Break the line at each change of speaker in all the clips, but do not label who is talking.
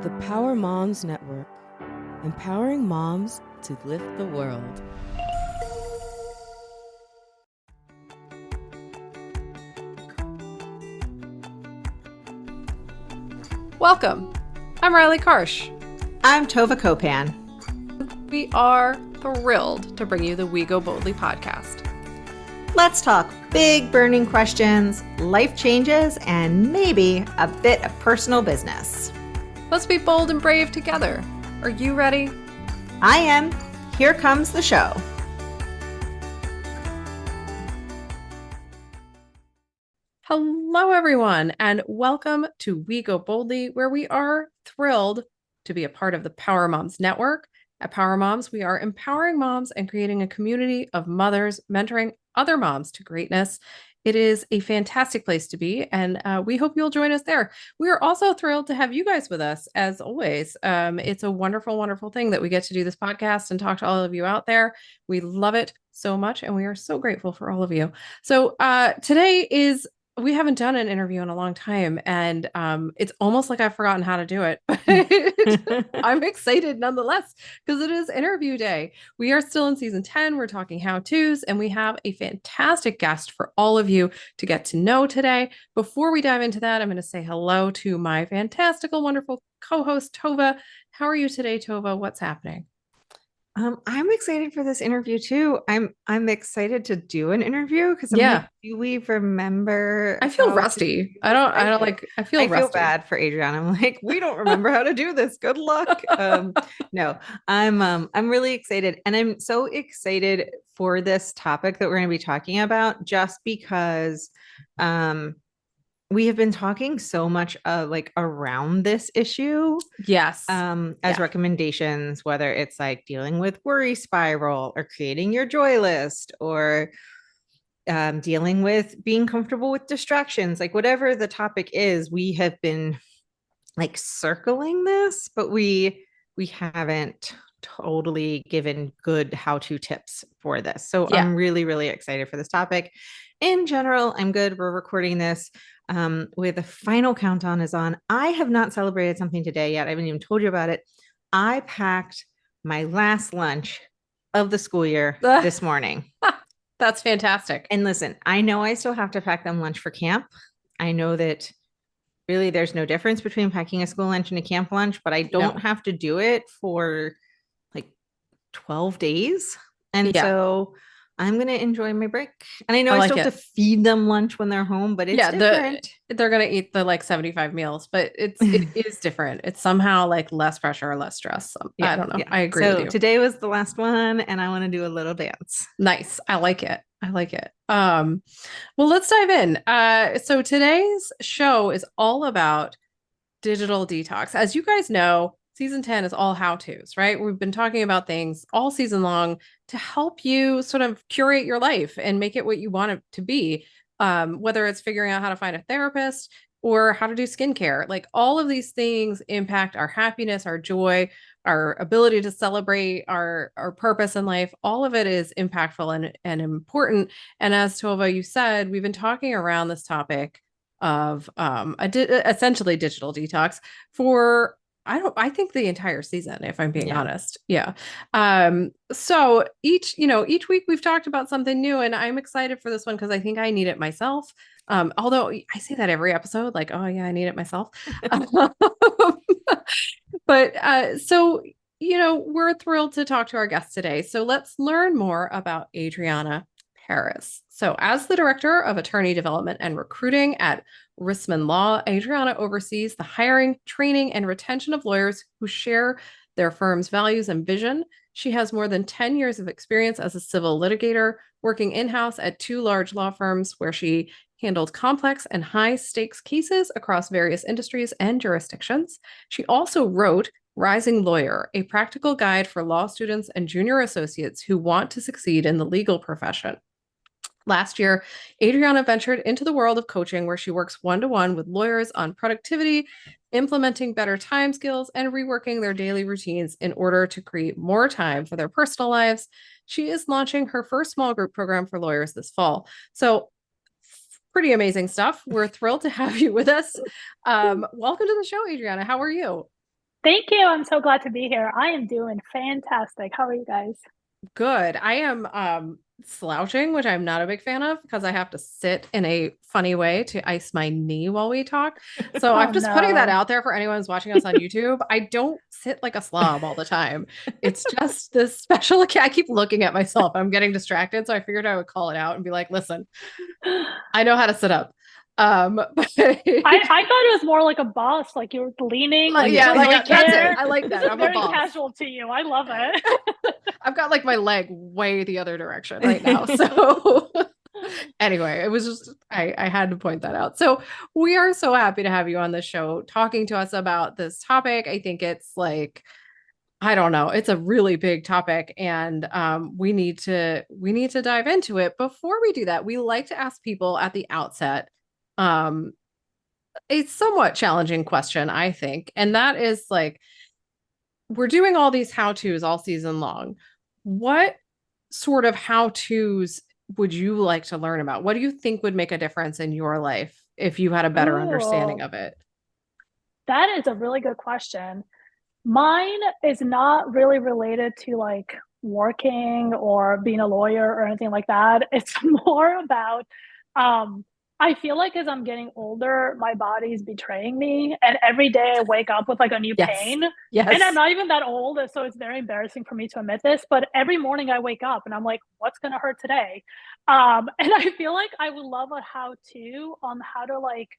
The Power Moms Network, empowering moms to lift the world.
Welcome. I'm Riley Karsh.
I'm Tova Kopan.
We are thrilled to bring you the We Go Boldly podcast.
Let's talk big burning questions, life changes, and maybe a bit of personal business.
Let's be bold and brave together. Are you ready?
I am. Here comes the show.
Hello, everyone, and welcome to We Go Boldly, where we are thrilled to be a part of the Power Moms Network. At Power Moms, we are empowering moms and creating a community of mothers, mentoring other moms to greatness. It is a fantastic place to be, and we hope you'll join us there. We are also thrilled to have you guys with us, as always. It's a wonderful, wonderful thing that we get to do this podcast and talk to all of you out there. We love it so much, and we are so grateful for all of you. So today we haven't done an interview in a long time, and it's almost like I've forgotten how to do it. But I'm excited nonetheless because it is interview day. We are still in season 10. We're talking how-tos, and we have a fantastic guest for all of you to get to know today. Before we dive into that, I'm going to say hello to my fantastical, wonderful co-host, Tova. How are you today, Tova? What's happening?
I'm excited for this interview too. I'm excited to do an interview because do we remember?
I feel rusty. I feel rusty.
Bad for Adriana. I'm like, we don't remember how to do this. Good luck. No, I'm really excited. And I'm so excited for this topic that we're going to be talking about just because, we have been talking so much around this issue.
Yes.
As recommendations, whether it's like dealing with worry spiral or creating your joy list or dealing with being comfortable with distractions, like whatever the topic is, we have been like circling this, but we haven't totally given good how-to tips for this. So I'm really, really excited for this topic. In general, I'm good. We're recording this with the final countdown is on. I have not celebrated something today yet. I haven't even told you about it. I packed my last lunch of the school year this morning.
That's fantastic.
And listen, I know I still have to pack them lunch for camp. I know that really there's no difference between packing a school lunch and a camp lunch, but I don't have to do it for like 12 days. And so I'm going to enjoy my break. And I know I still have to feed them lunch when they're home, but it's different.
They're going to eat the like 75 meals, but it is different. It's somehow like less pressure, less stress. I don't know. Yeah. I agree with you.
Today was the last one and I want to do a little dance.
Nice. I like it. Well, let's dive in. So today's show is all about digital detox. As you guys know, season 10 is all how-tos, right? We've been talking about things all season long to help you sort of curate your life and make it what you want it to be. Whether it's figuring out how to find a therapist or how to do skincare, like all of these things impact our happiness, our joy, our ability to celebrate our purpose in life. All of it is impactful and important. And as Tova, you said, we've been talking around this topic of essentially digital detox for I think the entire season, if I'm being honest. Yeah. So each week we've talked about something new and I'm excited for this one because I think I need it myself. Although I say that every episode, like, oh yeah, I need it myself. But so, we're thrilled to talk to our guest today. So let's learn more about Adriana Paris. So as the Director of Attorney Development and Recruiting at Rissman Law, Adriana oversees the hiring, training, and retention of lawyers who share their firm's values and vision. She has more than 10 years of experience as a civil litigator, working in-house at 2 large law firms where she handled complex and high-stakes cases across various industries and jurisdictions. She also wrote Rising Lawyer, a practical guide for law students and junior associates who want to succeed in the legal profession. Last year, Adriana ventured into the world of coaching where she works one-to-one with lawyers on productivity, implementing better time skills, and reworking their daily routines in order to create more time for their personal lives. She is launching her first small group program for lawyers this fall. So pretty amazing stuff. We're thrilled to have you with us. Welcome to the show, Adriana. How are you?
Thank you. I'm so glad to be here. I am doing fantastic. How are you guys?
Good. I am slouching, which I'm not a big fan of because I have to sit in a funny way to ice my knee while we talk. So
Oh
I'm just putting that
no.
out there for anyone who's watching us on YouTube. I don't sit like a slob all the time. It's just this special. I keep looking at myself. I'm getting distracted. So I figured I would call it out and be like, listen, I know how to sit up. But
I thought it was more like a boss, like you were leaning, like
yeah,
you
like
don't
that's
care.
it. I like
This
that.
is
I'm a
very
boss.
casual to you. I love it.
I've got like my leg way the other direction right now. So anyway, it was just I had to point that out. So we are so happy to have you on the show talking to us about this topic. I think it's like I don't know, it's a really big topic and we need to dive into it. Before we do that, we like to ask people at the outset um a somewhat challenging question, I think. And that is like we're doing all these how-tos all season long. What sort of how-tos would you like to learn about? What do you think would make a difference in your life if you had a better understanding
Ooh,
of it?
that is a really good question. Mine is not really related to like working or being a lawyer or anything like that. It's more about um I feel like as I'm getting older, my body's betraying me. And every day I wake up with like a new
Yes.
pain. And I'm
Yes.
not even that old, so it's very embarrassing for me to admit this. But every morning I wake up and I'm like, what's gonna hurt today? And I feel like I would love a how-to on how to like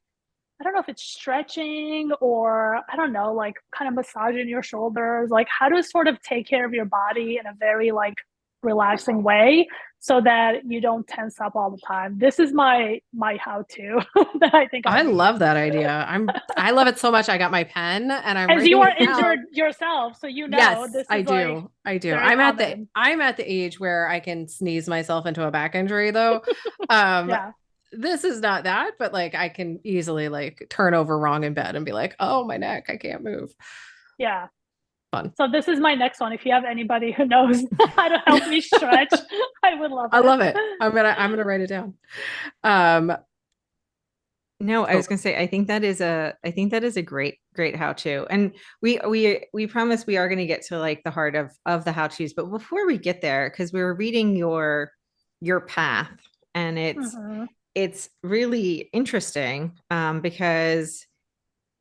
I don't know if it's stretching or I don't know, like kind of massaging your shoulders, like how to sort of take care of your body in a very like relaxing way so that you don't tense up all the time. This is my how-to that I think I
I
need.
love that idea. I love it so much. I got my pen and I'm
As you
writing
are
it
injured
down.
yourself, so you know
Yes,
this
I
is like
do. I do.
very common.
I'm at the age where I can sneeze myself into a back injury though. Um
Yeah.
this is not that, but like I can easily like turn over wrong in bed and be like, "Oh, my neck, I can't move."
Yeah.
Fun.
So this is my next one. If you have anybody who knows how to help me stretch, I would love
I
it.
love it. I'm gonna write it down. Um,
No, I
oh,
was gonna say I think that is a great how to. And we promise we are gonna get to like the heart of the how to's. But before we get there, because we were reading your path and
Mhm.
it's really interesting because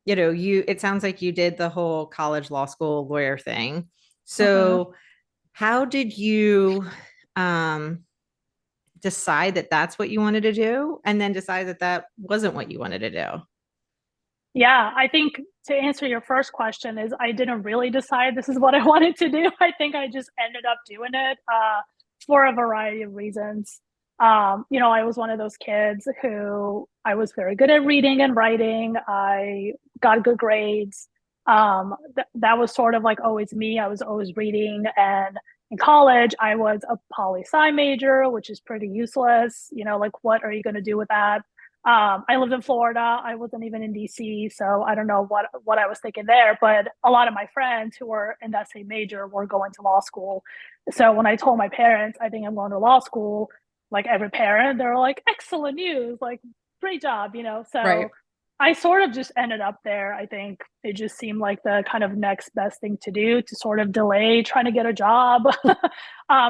you it sounds like you did the whole college law school lawyer thing.
Mhm.
So how did you um decide that that's what you wanted to do and then decide that that wasn't what you wanted to do?
Yeah, I think to answer your first question is I didn't really decide this is what I wanted to do. I think I just ended up doing it for a variety of reasons. I was one of those kids who I was very good at reading and writing. I got good grades. That was sort of like always me. I was always reading. And in college, I was a poli sci major, which is pretty useless. Like what are you going to do with that? I lived in Florida. I wasn't even in DC, so I don't know what I was thinking there. But a lot of my friends who were in that same major were going to law school. So when I told my parents I think I'm going to law school, like every parent, they're like, "Excellent news! Like, great job."
right.
So I sort of just ended up there. I think it just seemed like the kind of next best thing to do to sort of delay trying to get a job,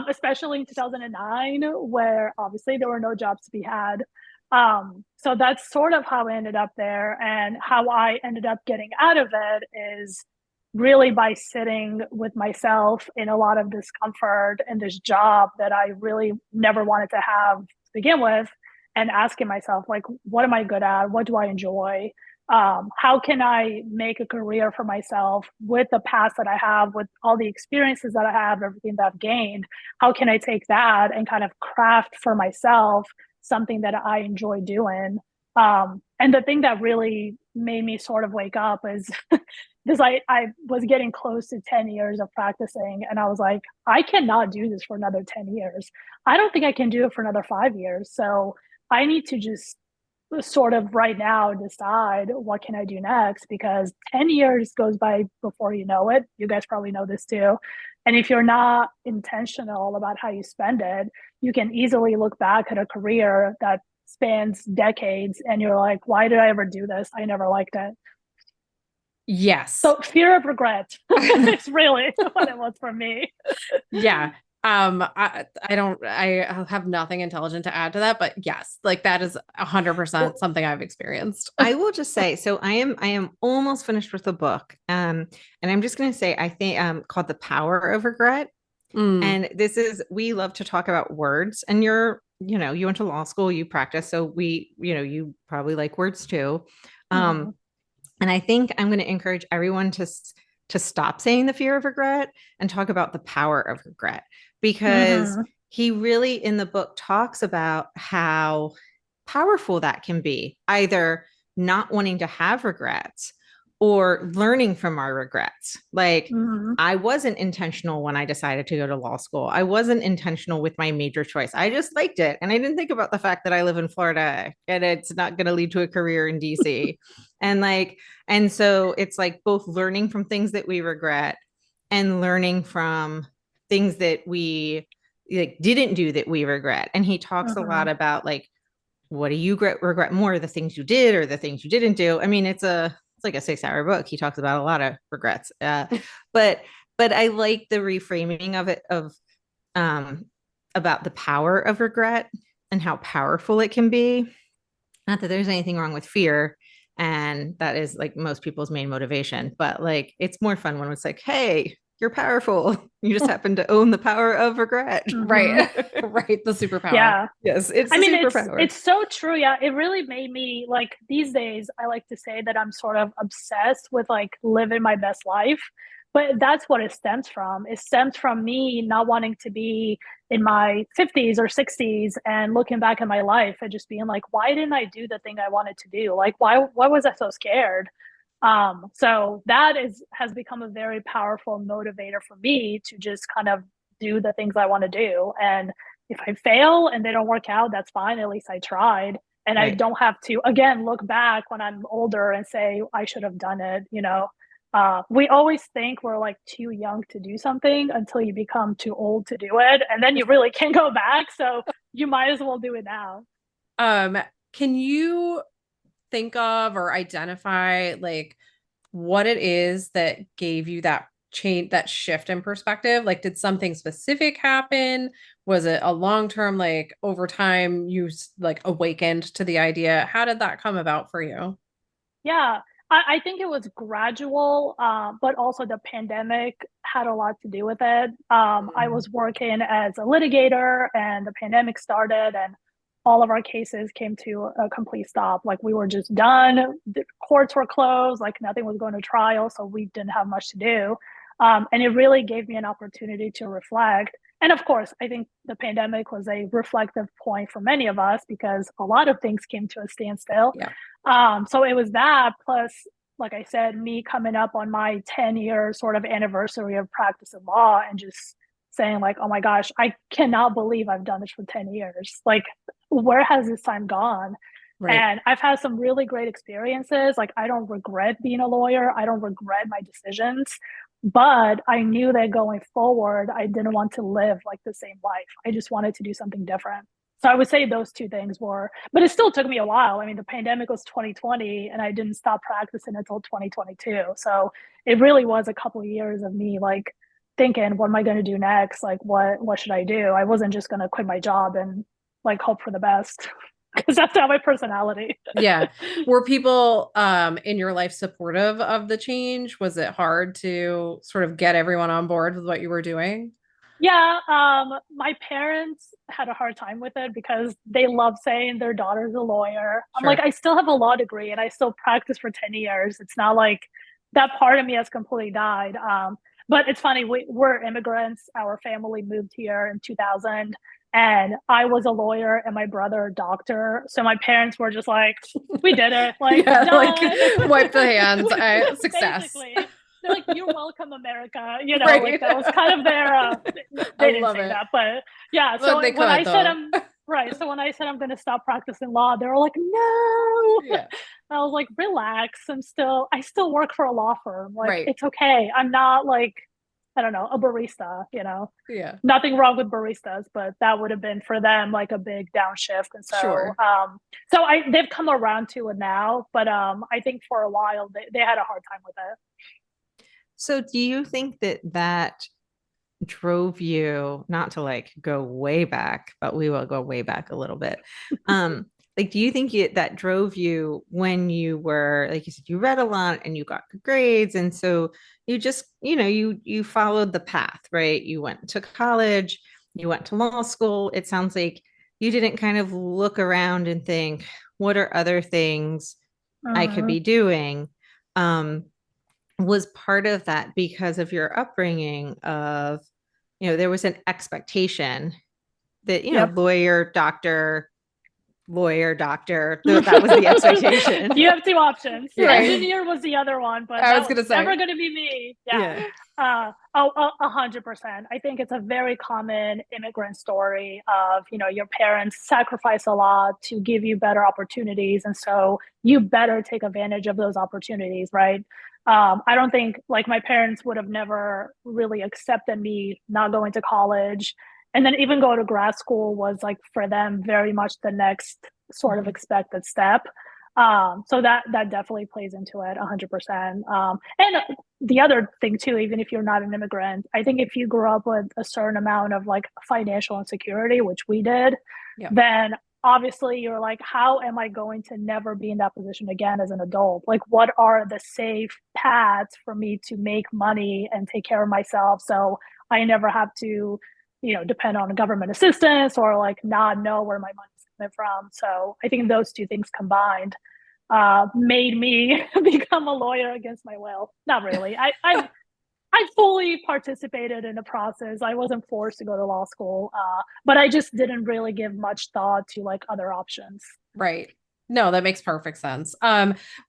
especially in 2009, where obviously there were no jobs to be had. So that's sort of how I ended up there. And how I ended up getting out of it is really by sitting with myself in a lot of discomfort in this job that I really never wanted to have to begin with, and asking myself, like, what am I good at? What do I enjoy? How can I make a career for myself with the past that I have, with all the experiences that I have, everything that I've gained? How can I take that and kind of craft for myself something that I enjoy doing? And the thing that really made me sort of wake up is because I was getting close to 10 years of practicing, and I was like, I cannot do this for another 10 years. I don't think I can do it for another 5 years. So I need to just sort of right now decide what can I do next, because 10 years goes by before you know it. You guys probably know this too. And if you're not intentional about how you spend it, you can easily look back at a career that spans decades and you're like, why did I ever do this? I never liked it.
Yes.
So fear of regret is really what it was for me.
Yeah. I have nothing intelligent to add to that, but yes, like that is 100% something I've experienced.
I will just say, so I am almost finished with the book. And I'm just going to say, I think called The Power of Regret. And this is, we love to talk about words, and you went to law school, you practice. So you probably like words too. And I think I'm going to encourage everyone to stop saying the fear of regret and talk about the power of regret, because he really in the book talks about how powerful that can be, either not wanting to have regrets or learning from our regrets. Like I wasn't intentional when I decided to go to law school. I wasn't intentional with my major choice. I just liked it. And I didn't think about the fact that I live in Florida and it's not going to lead to a career in DC. And so it's like both learning from things that we regret and learning from things that we like didn't do that we regret. And he talks a lot about like, what do you regret more, the things you did or the things you didn't do? I mean, it's like a 6-hour book. He talks about a lot of regrets. But I like the reframing of it, about the power of regret and how powerful it can be. Not that there's anything wrong with fear. And that is like most people's main motivation, but like, it's more fun when it's like, hey, you're powerful. You just happen to own the power of regret.
Right. Right. The superpower.
Yeah.
Yes. It's superpower.
It's so true. Yeah. It really made me like these days, I like to say that I'm sort of obsessed with like living my best life. But that's what it stems from. It stems from me not wanting to be in my 50s or 60s and looking back at my life and just being like, why didn't I do the thing I wanted to do? Like, why was I so scared? So that has become a very powerful motivator for me to just kind of do the things I want to do. And if I fail and they don't work out, that's fine. At least I tried. And I don't have to, again, look back when I'm older and say, I should have done it. We always think we're like too young to do something until you become too old to do it. And then you really can't go back. So you might as well do it now.
Can you think of or identify like what it is that gave you that change, that shift in perspective? Like, did something specific happen? Was it a long-term, like over time you like awakened to the idea? How did that come about for you?
Yeah, I think it was gradual, but also the pandemic had a lot to do with it. I was working as a litigator and the pandemic started and all of our cases came to a complete stop. Like we were just done. The courts were closed, like nothing was going to trial. So we didn't have much to do. And it really gave me an opportunity to reflect. And of course, I think the pandemic was a reflective point for many of us because a lot of things came to a standstill.
Yeah.
So it was that plus, like I said, me coming up on my 10-year sort of anniversary of practice of law and just saying like, oh my gosh, I cannot believe I've done this for 10 years. Like, where has this time gone? Right. And I've had some really great experiences. Like, I don't regret being a lawyer. I don't regret my decisions. But I knew that going forward, I didn't want to live like the same life. I just wanted to do something different. So I would say those two things were, but it still took me a while. I mean, the pandemic was 2020 and I didn't stop practicing until 2022. So it really was a couple of years of me like thinking, what am I going to do next? Like, what should I do? I wasn't just going to quit my job and like hope for the best because that's not my personality.
Yeah. Were people in your life supportive of the change? Was it hard to sort of get everyone on board with what you were doing?
Yeah, my parents had a hard time with it because they love saying their daughter's a lawyer. I'm like, I still have a law degree and I still practice for 10 years. It's not like that part of me has completely died. But it's funny, we're immigrants. Our family moved here in 2000 and I was a lawyer and my brother a doctor. So my parents were just like, we did it. Like,
yeah, like wipe the hands. Success.
Basically. They're like, you're welcome, America. You know, right. Like that was kind of their, they didn't say that, but yeah. So when I said so when I said I'm going to stop practicing law, they were like, no. Yeah. I was like, relax. I still work for a law firm. Like, It's okay. I'm not like I don't know, a barista,
Yeah.
nothing wrong with baristas, but that would have been for them like a big downshift. And so,
Sure.
they've come around to it now, but I think for a while they had a hard time with it.
So do you think that drove you, not to like go way back, but we will go way back a little bit. Like, do you think that drove you when you were, like you said, you read a lot and you got good grades, and so you just, you followed the path, right? You went to college, you went to law school. It sounds like you didn't kind of look around and think, what are other things I could be doing? Was part of that because of your upbringing of, there was an expectation that,
Yep.
lawyer, doctor, that was the expectation.
You have two options.
Yeah.
Engineer was the other one, but
I was gonna say,
never going to be me. Yeah. 100%. I think it's a very common immigrant story of, your parents sacrifice a lot to give you better opportunities. And so you better take advantage of those opportunities, right? I don't think like my parents would have never really accepted me not going to college. And then even go to grad school was like for them very much the next sort of expected step. So that definitely plays into it 100%. And the other thing too, even if you're not an immigrant, I think if you grew up with a certain amount of like financial insecurity, which we did, then obviously you're like, how am I going to never be in that position again as an adult? Like, what are the safe paths for me to make money and take care of myself so I never have to, depend on government assistance or like not know where my money's coming from. So I think those two things combined made me become a lawyer against my will. Not really. I fully participated in the process. I wasn't forced to go to law school, but I just didn't really give much thought to like other options.
Right. No, that makes perfect sense.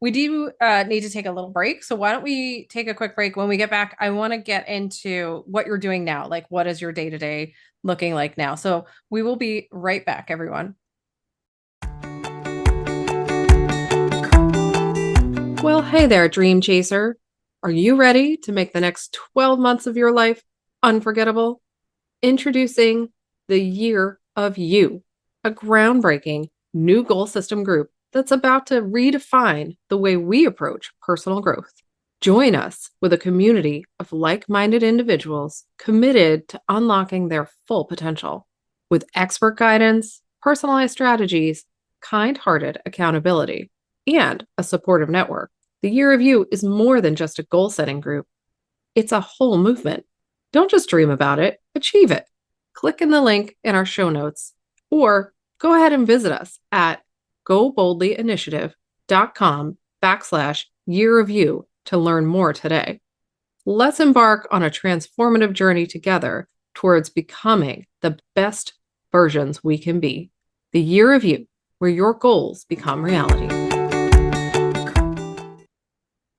We do need to take a little break. So why don't we take a quick break? When we get back, I want to get into what you're doing now. Like, what is your day-to-day looking like now? So we will be right back, everyone. Well, hey there, dream chaser. Are you ready to make the next 12 months of your life unforgettable? Introducing the Year of You, a groundbreaking new goal system group that's about to redefine the way we approach personal growth. Join us with a community of like-minded individuals committed to unlocking their full potential. With expert guidance, personalized strategies, kind-hearted accountability, and a supportive network, the Year of You is more than just a goal-setting group. It's a whole movement. Don't just dream about it, achieve it. Click in the link in our show notes, or go ahead and visit us at goboldlyinitiative.com/Year of You to learn more today. Let's embark on a transformative journey together towards becoming the best versions we can be. The Year of You, where your goals become reality.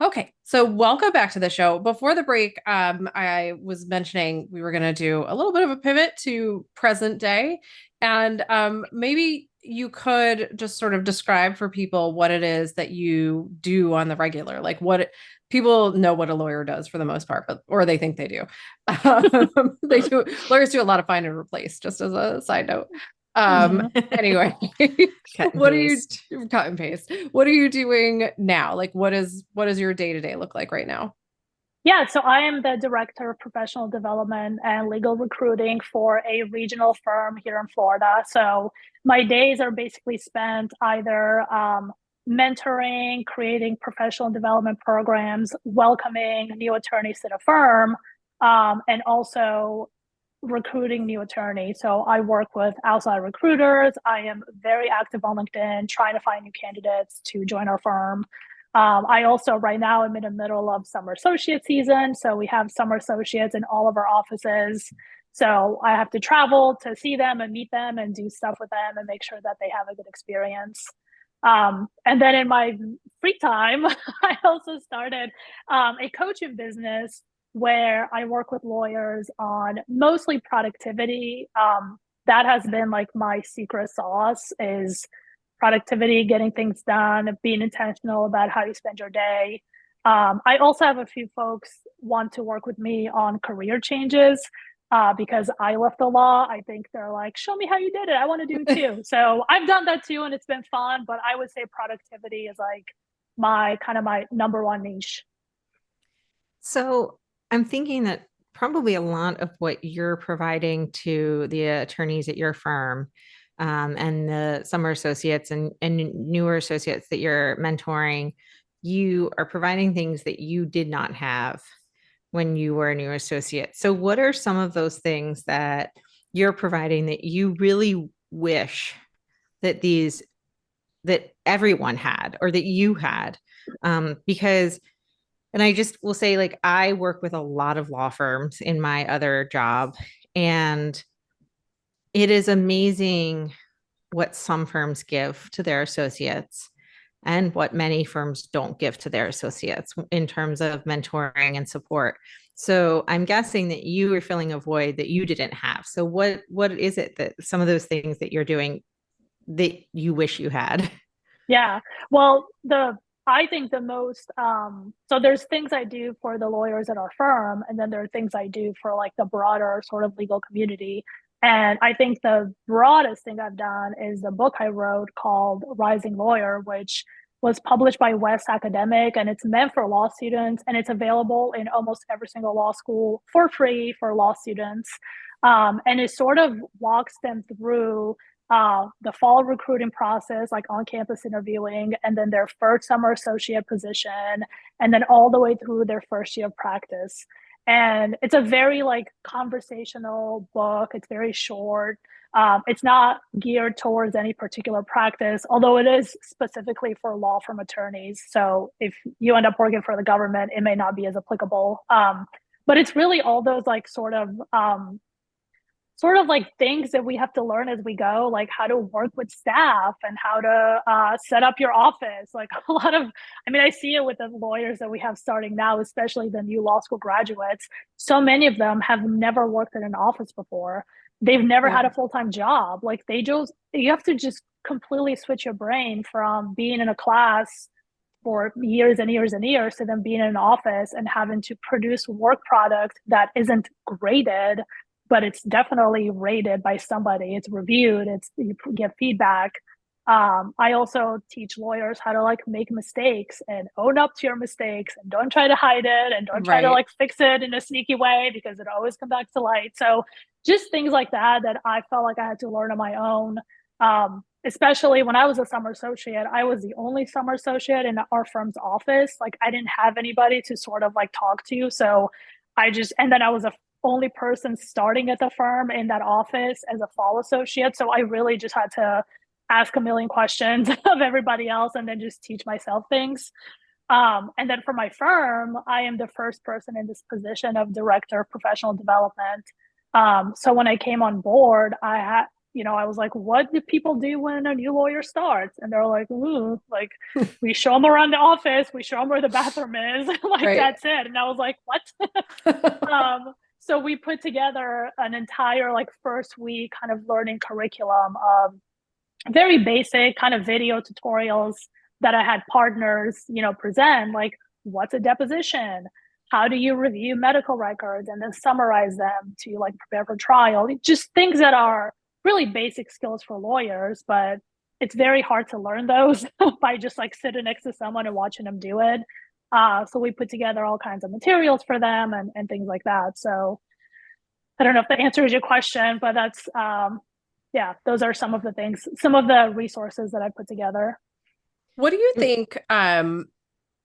Okay, so welcome back to the show. Before the break, I was mentioning we were going to do a little bit of a pivot to present day, and maybe you could just sort of describe for people what it is that you do on the regular, like what people know what a lawyer does for the most part, or they think they do. They do. Lawyers do a lot of find and replace, just as a side note. Anyway, what are you cut and paste? What are you doing now? Like, what does your day-to-day look like right now?
Yeah, so I am the director of professional development and legal recruiting for a regional firm here in Florida. So my days are basically spent either mentoring, creating professional development programs, welcoming new attorneys to the firm, and also recruiting new attorneys. So I work with outside recruiters. I am very active on LinkedIn, trying to find new candidates to join our firm. I also, right now, I'm in the middle of summer associate season. So we have summer associates in all of our offices. So I have to travel to see them and meet them and do stuff with them and make sure that they have a good experience. And then in my free time, I also started a coaching business where I work with lawyers on mostly productivity. That has been like my secret sauce is productivity, getting things done, being intentional about how you spend your day. I also have a few folks want to work with me on career changes because I left the law. I think they're like, show me how you did it. I want to do it too. So I've done that too, and it's been fun. But I would say productivity is like my number one niche.
So I'm thinking that probably a lot of what you're providing to the attorneys at your firm, and the summer associates and newer associates that you're mentoring, you are providing things that you did not have when you were a new associate. So what are some of those things that you're providing that you really wish that that everyone had or that you had? Because and I just will say, like, I work with a lot of law firms in my other job, and it is amazing what some firms give to their associates and what many firms don't give to their associates in terms of mentoring and support. So I'm guessing that you are filling a void that you didn't have. So what is it that some of those things that you're doing that you wish you had?
Yeah. Well, I think the most so there's things I do for the lawyers at our firm, and then there are things I do for like the broader sort of legal community. And I think the broadest thing I've done is the book I wrote called Rising Lawyer, which was published by West Academic, and it's meant for law students, and it's available in almost every single law school for free for law students. And it sort of walks them through the fall recruiting process, like on campus interviewing, and then their first summer associate position, and then all the way through their first year of practice. And it's a very like conversational book. It's very short. It's not geared towards any particular practice, although it is specifically for law firm attorneys. So if you end up working for the government, it may not be as applicable. But it's really all those like sort of like things that we have to learn as we go, like how to work with staff and how to set up your office. Like a lot of, I mean, I see it with the lawyers that we have starting now, especially the new law school graduates. So many of them have never worked in an office before. They've never had a full-time job. Like you have to just completely switch your brain from being in a class for years and years and years to then being in an office and having to produce work product that isn't graded, but it's definitely rated by somebody. It's reviewed. You get feedback. I also teach lawyers how to like make mistakes and own up to your mistakes and don't try to hide it and don't try to like fix it in a sneaky way because it always comes back to light. So just things like that I felt like I had to learn on my own. Especially when I was a summer associate, I was the only summer associate in our firm's office. Like I didn't have anybody to sort of like talk to. So and then I was a only person starting at the firm in that office as a fall associate. So I really just had to ask a million questions of everybody else and then just teach myself things. And then for my firm, I am the first person in this position of director of professional development. So when I came on board, I was like, what do people do when a new lawyer starts? And they're like, ooh, like we show them around the office, we show them where the bathroom is, like that's it. And I was like, what? So we put together an entire like first week kind of learning curriculum of very basic kind of video tutorials that I had partners, present, like what's a deposition? How do you review medical records and then summarize them to like prepare for trial? Just things that are really basic skills for lawyers, but it's very hard to learn those by just like sitting next to someone and watching them do it. So we put together all kinds of materials for them and things like that. So I don't know if that answers your question, but that's, those are some of the things, some of the resources that I put together.
What do you think? I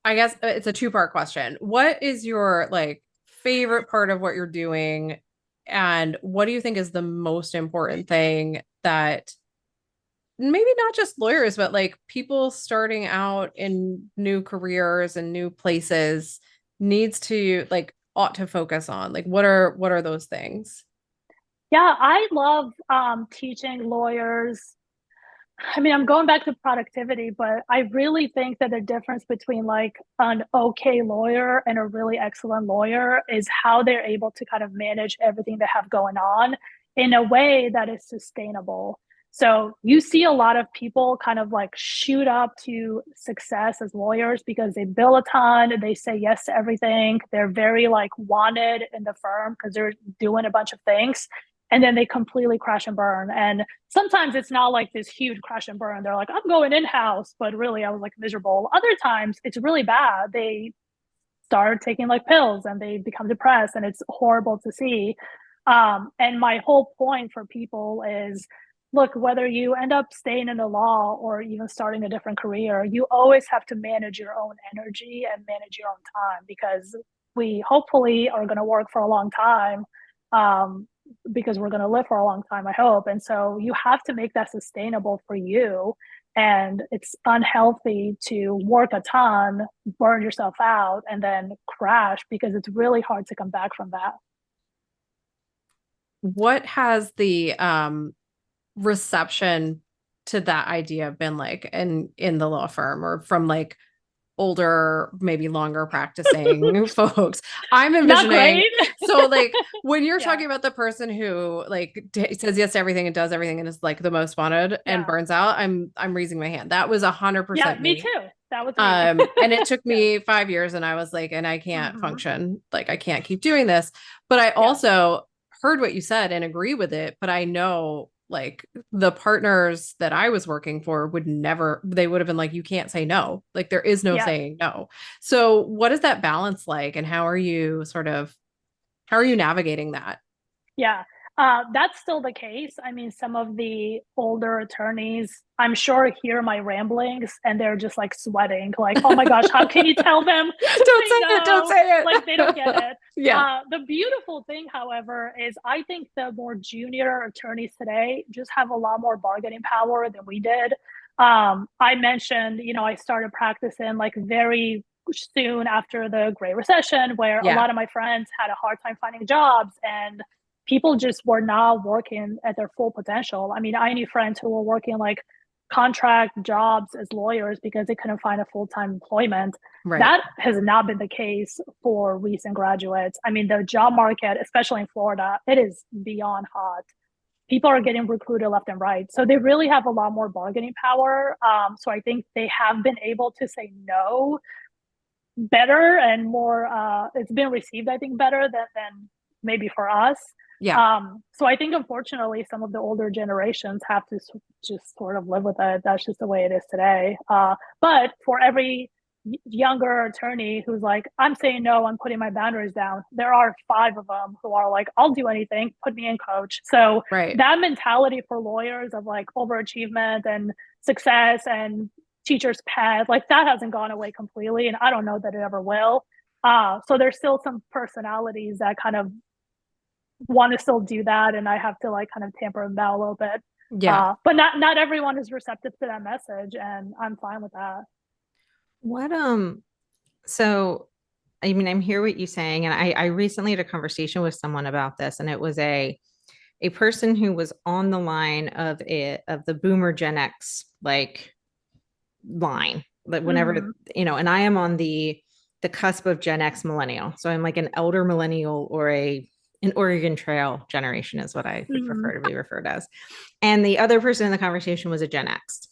guess it's a two-part question. What is your like favorite part of what you're doing? And what do you think is the most important thing that maybe not just lawyers, but like people starting out in new careers and new places ought to focus on? Like, what are those things?
Yeah, I love teaching lawyers. I mean, I'm going back to productivity, but I really think that the difference between like an okay lawyer and a really excellent lawyer is how they're able to kind of manage everything they have going on in a way that is sustainable. So you see a lot of people kind of like shoot up to success as lawyers because they bill a ton, they say yes to everything. They're very like wanted in the firm because they're doing a bunch of things. And then they completely crash and burn. And sometimes it's not like this huge crash and burn. They're like, I'm going in-house, but really I was like miserable. Other times it's really bad. They start taking like pills and they become depressed, and it's horrible to see. And my whole point for people is, look, whether you end up staying in the law or even starting a different career, you always have to manage your own energy and manage your own time, because we hopefully are going to work for a long time, because we're going to live for a long time, I hope. And so you have to make that sustainable for you. And it's unhealthy to work a ton, burn yourself out, and then crash, because it's really hard to come back from that.
What has the reception to that idea been like in the law firm, or from like older, maybe longer practicing folks? I'm envisioning. So like when you're talking about the person who like says yes to everything and does everything and is like the most wanted and burns out, I'm raising my hand. That was 100%
me too. That was me.
And it took me 5 years, and I was like, and I can't function. Like I can't keep doing this. But I also heard what you said and agree with it. But I know like the partners that I was working for would have been like, you can't say no. Like there is no saying no. So what is that balance like? And how are you navigating that?
Yeah, that's still the case. I mean, some of the older attorneys, I'm sure, hear my ramblings and they're just like sweating, like, oh my gosh, how can you tell them?
Don't say it.
Like they don't get it.
Yeah.
The beautiful thing, however, is I think the more junior attorneys today just have a lot more bargaining power than we did. I mentioned, I started practicing like very soon after the Great Recession, where a lot of my friends had a hard time finding jobs, and people just were not working at their full potential. I mean, I knew friends who were working like contract jobs as lawyers because they couldn't find a full-time employment.
Right.
That has not been the case for recent graduates. I mean, the job market, especially in Florida, it is beyond hot. People are getting recruited left and right. So they really have a lot more bargaining power. So I think they have been able to say no better and more. It's been received, I think, better than maybe for us.
Yeah.
So I think, unfortunately, some of the older generations have to just sort of live with it. That's just the way it is today. But for every younger attorney who's like, I'm saying no, I'm putting my boundaries down, there are 5 of them who are like, I'll do anything, put me in, coach. So that mentality for lawyers of like overachievement and success and teacher's pet, like that hasn't gone away completely. And I don't know that it ever will. So there's still some personalities that kind of want to still do that, and I have to like kind of tamper them down a little bit. But not everyone is receptive to that message, and I'm fine with that.
So I mean, I'm hearing what you're saying, and I recently had a conversation with someone about this, and it was a person who was on the line of the boomer Gen X like line, like whenever and I am on the cusp of Gen X millennial, so I'm like an elder millennial or an Oregon Trail generation is what I would prefer to be referred as. And the other person in the conversation was a Gen X,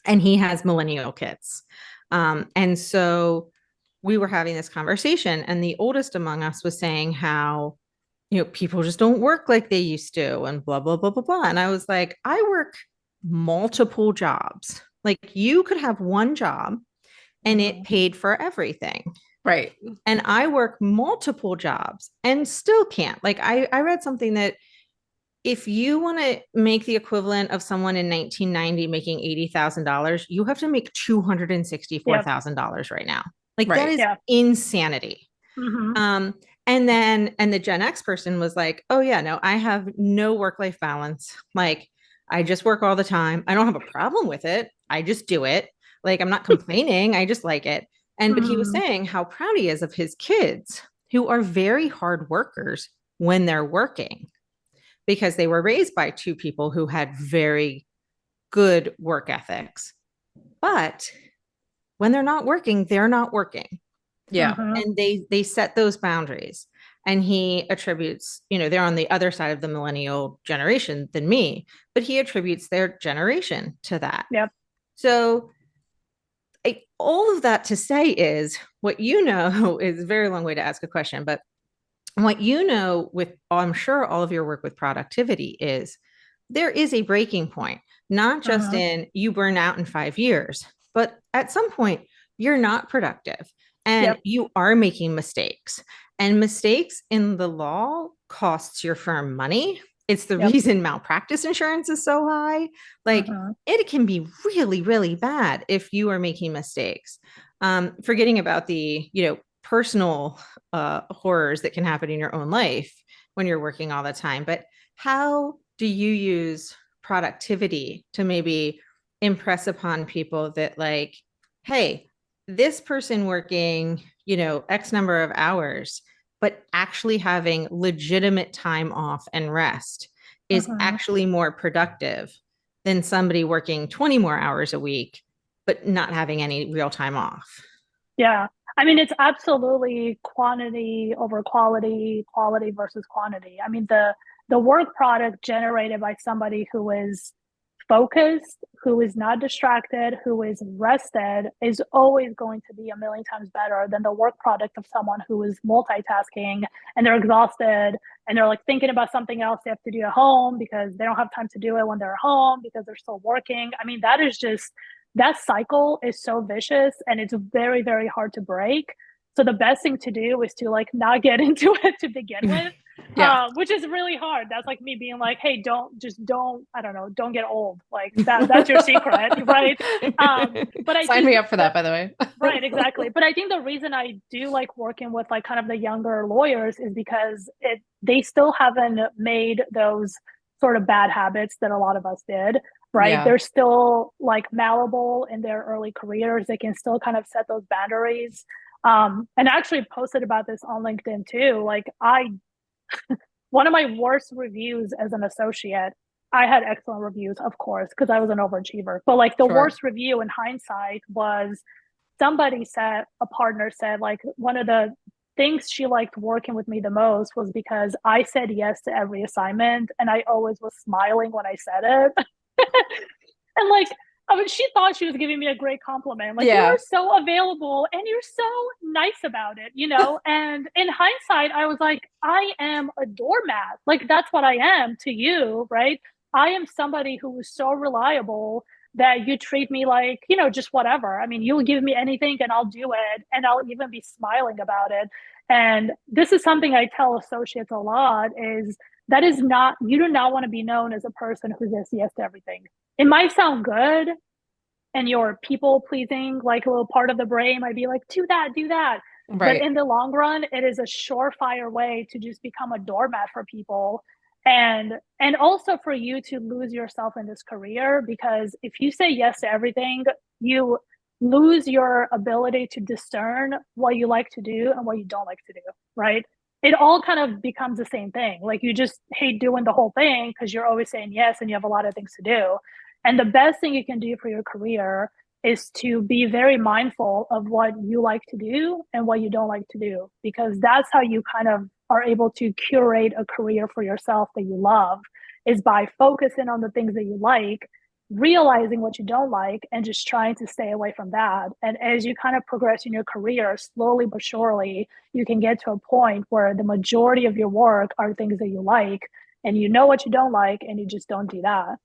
and he has millennial kids. And so we were having this conversation, and the oldest among us was saying how, people just don't work like they used to, and blah, blah, blah, blah, blah. And I was like, I work multiple jobs. Like you could have one job and it paid for everything.
Right.
And I work multiple jobs and still can't. Like I read something that if you want to make the equivalent of someone in 1990 making $80,000, you have to make $264,000 right now. Like that is insanity. And the Gen X person was like, oh yeah, no, I have no work-life balance. Like I just work all the time. I don't have a problem with it. I just do it. Like I'm not complaining. I just like it. But he was saying how proud he is of his kids, who are very hard workers when they're working, because they were raised by 2 people who had very good work ethics. But when they're not working, they're not working.
Yeah.
Mhm.
And they set those boundaries. And he attributes, they're on the other side of the millennial generation than me, but he attributes their generation to that.
Yep.
So all of that to say is what is a very long way to ask a question, but what with, I'm sure, all of your work with productivity is there is a breaking point, not just in you burn out in 5 years, but at some point you're not productive and you are making mistakes, and mistakes in the law costs your firm money. It's the reason malpractice insurance is so high. Like it can be really, really bad if you are making mistakes. Forgetting about the, personal horrors that can happen in your own life when you're working all the time. But how do you use productivity to maybe impress upon people that, like, hey, this person working, X number of hours, but actually having legitimate time off and rest is actually more productive than somebody working 20 more hours a week, but not having any real time off?
Yeah. I mean, it's absolutely quantity over quality, quality versus quantity. I mean, the work product generated by somebody who is focused, who is not distracted, who is rested is always going to be a million times better than the work product of someone who is multitasking and they're exhausted and they're like thinking about something else they have to do at home because they don't have time to do it when they're home because they're still working. I mean, that cycle is so vicious and it's very, very hard to break. So the best thing to do is to like not get into it to begin with. Which is really hard. That's like me being like, hey, don't, I don't know, don't get old. Like that's your secret, right? But I
sign me up for that, by the way.
Right, exactly. But I think the reason I do like working with like kind of the younger lawyers is because they still haven't made those sort of bad habits that a lot of us did, right?
Yeah.
They're still like malleable in their early careers. They can still kind of set those boundaries. And I actually posted about this on LinkedIn too. Like one of my worst reviews as an associate, I had excellent reviews, of course, because I was an overachiever. But like the worst review in hindsight was a partner said, like, one of the things she liked working with me the most was because I said yes to every assignment and I always was smiling when I said it. And like, I mean, she thought she was giving me a great compliment. Like, you're so available and you're so nice about it, And in hindsight, I was like, I am a doormat. Like, that's what I am to you, right? I am somebody who is so reliable that you treat me like, just whatever. I mean, you'll give me anything and I'll do it. And I'll even be smiling about it. And this is something I tell associates a lot is you do not want to be known as a person who says yes to everything. It might sound good and you're people pleasing, like a little part of the brain might be like, do that. Right. But in the long run, it is a surefire way to just become a doormat for people. And also for you to lose yourself in this career, because if you say yes to everything, you lose your ability to discern what you like to do and what you don't like to do, right? It all kind of becomes the same thing. Like you just hate doing the whole thing because you're always saying yes and you have a lot of things to do. And the best thing you can do for your career is to be very mindful of what you like to do and what you don't like to do, because that's how you kind of are able to curate a career for yourself that you love, is by focusing on the things that you like, realizing what you don't like, and just trying to stay away from that. And as you kind of progress in your career, slowly but surely, you can get to a point where the majority of your work are things that you like, and you know what you don't like, and you just don't do that.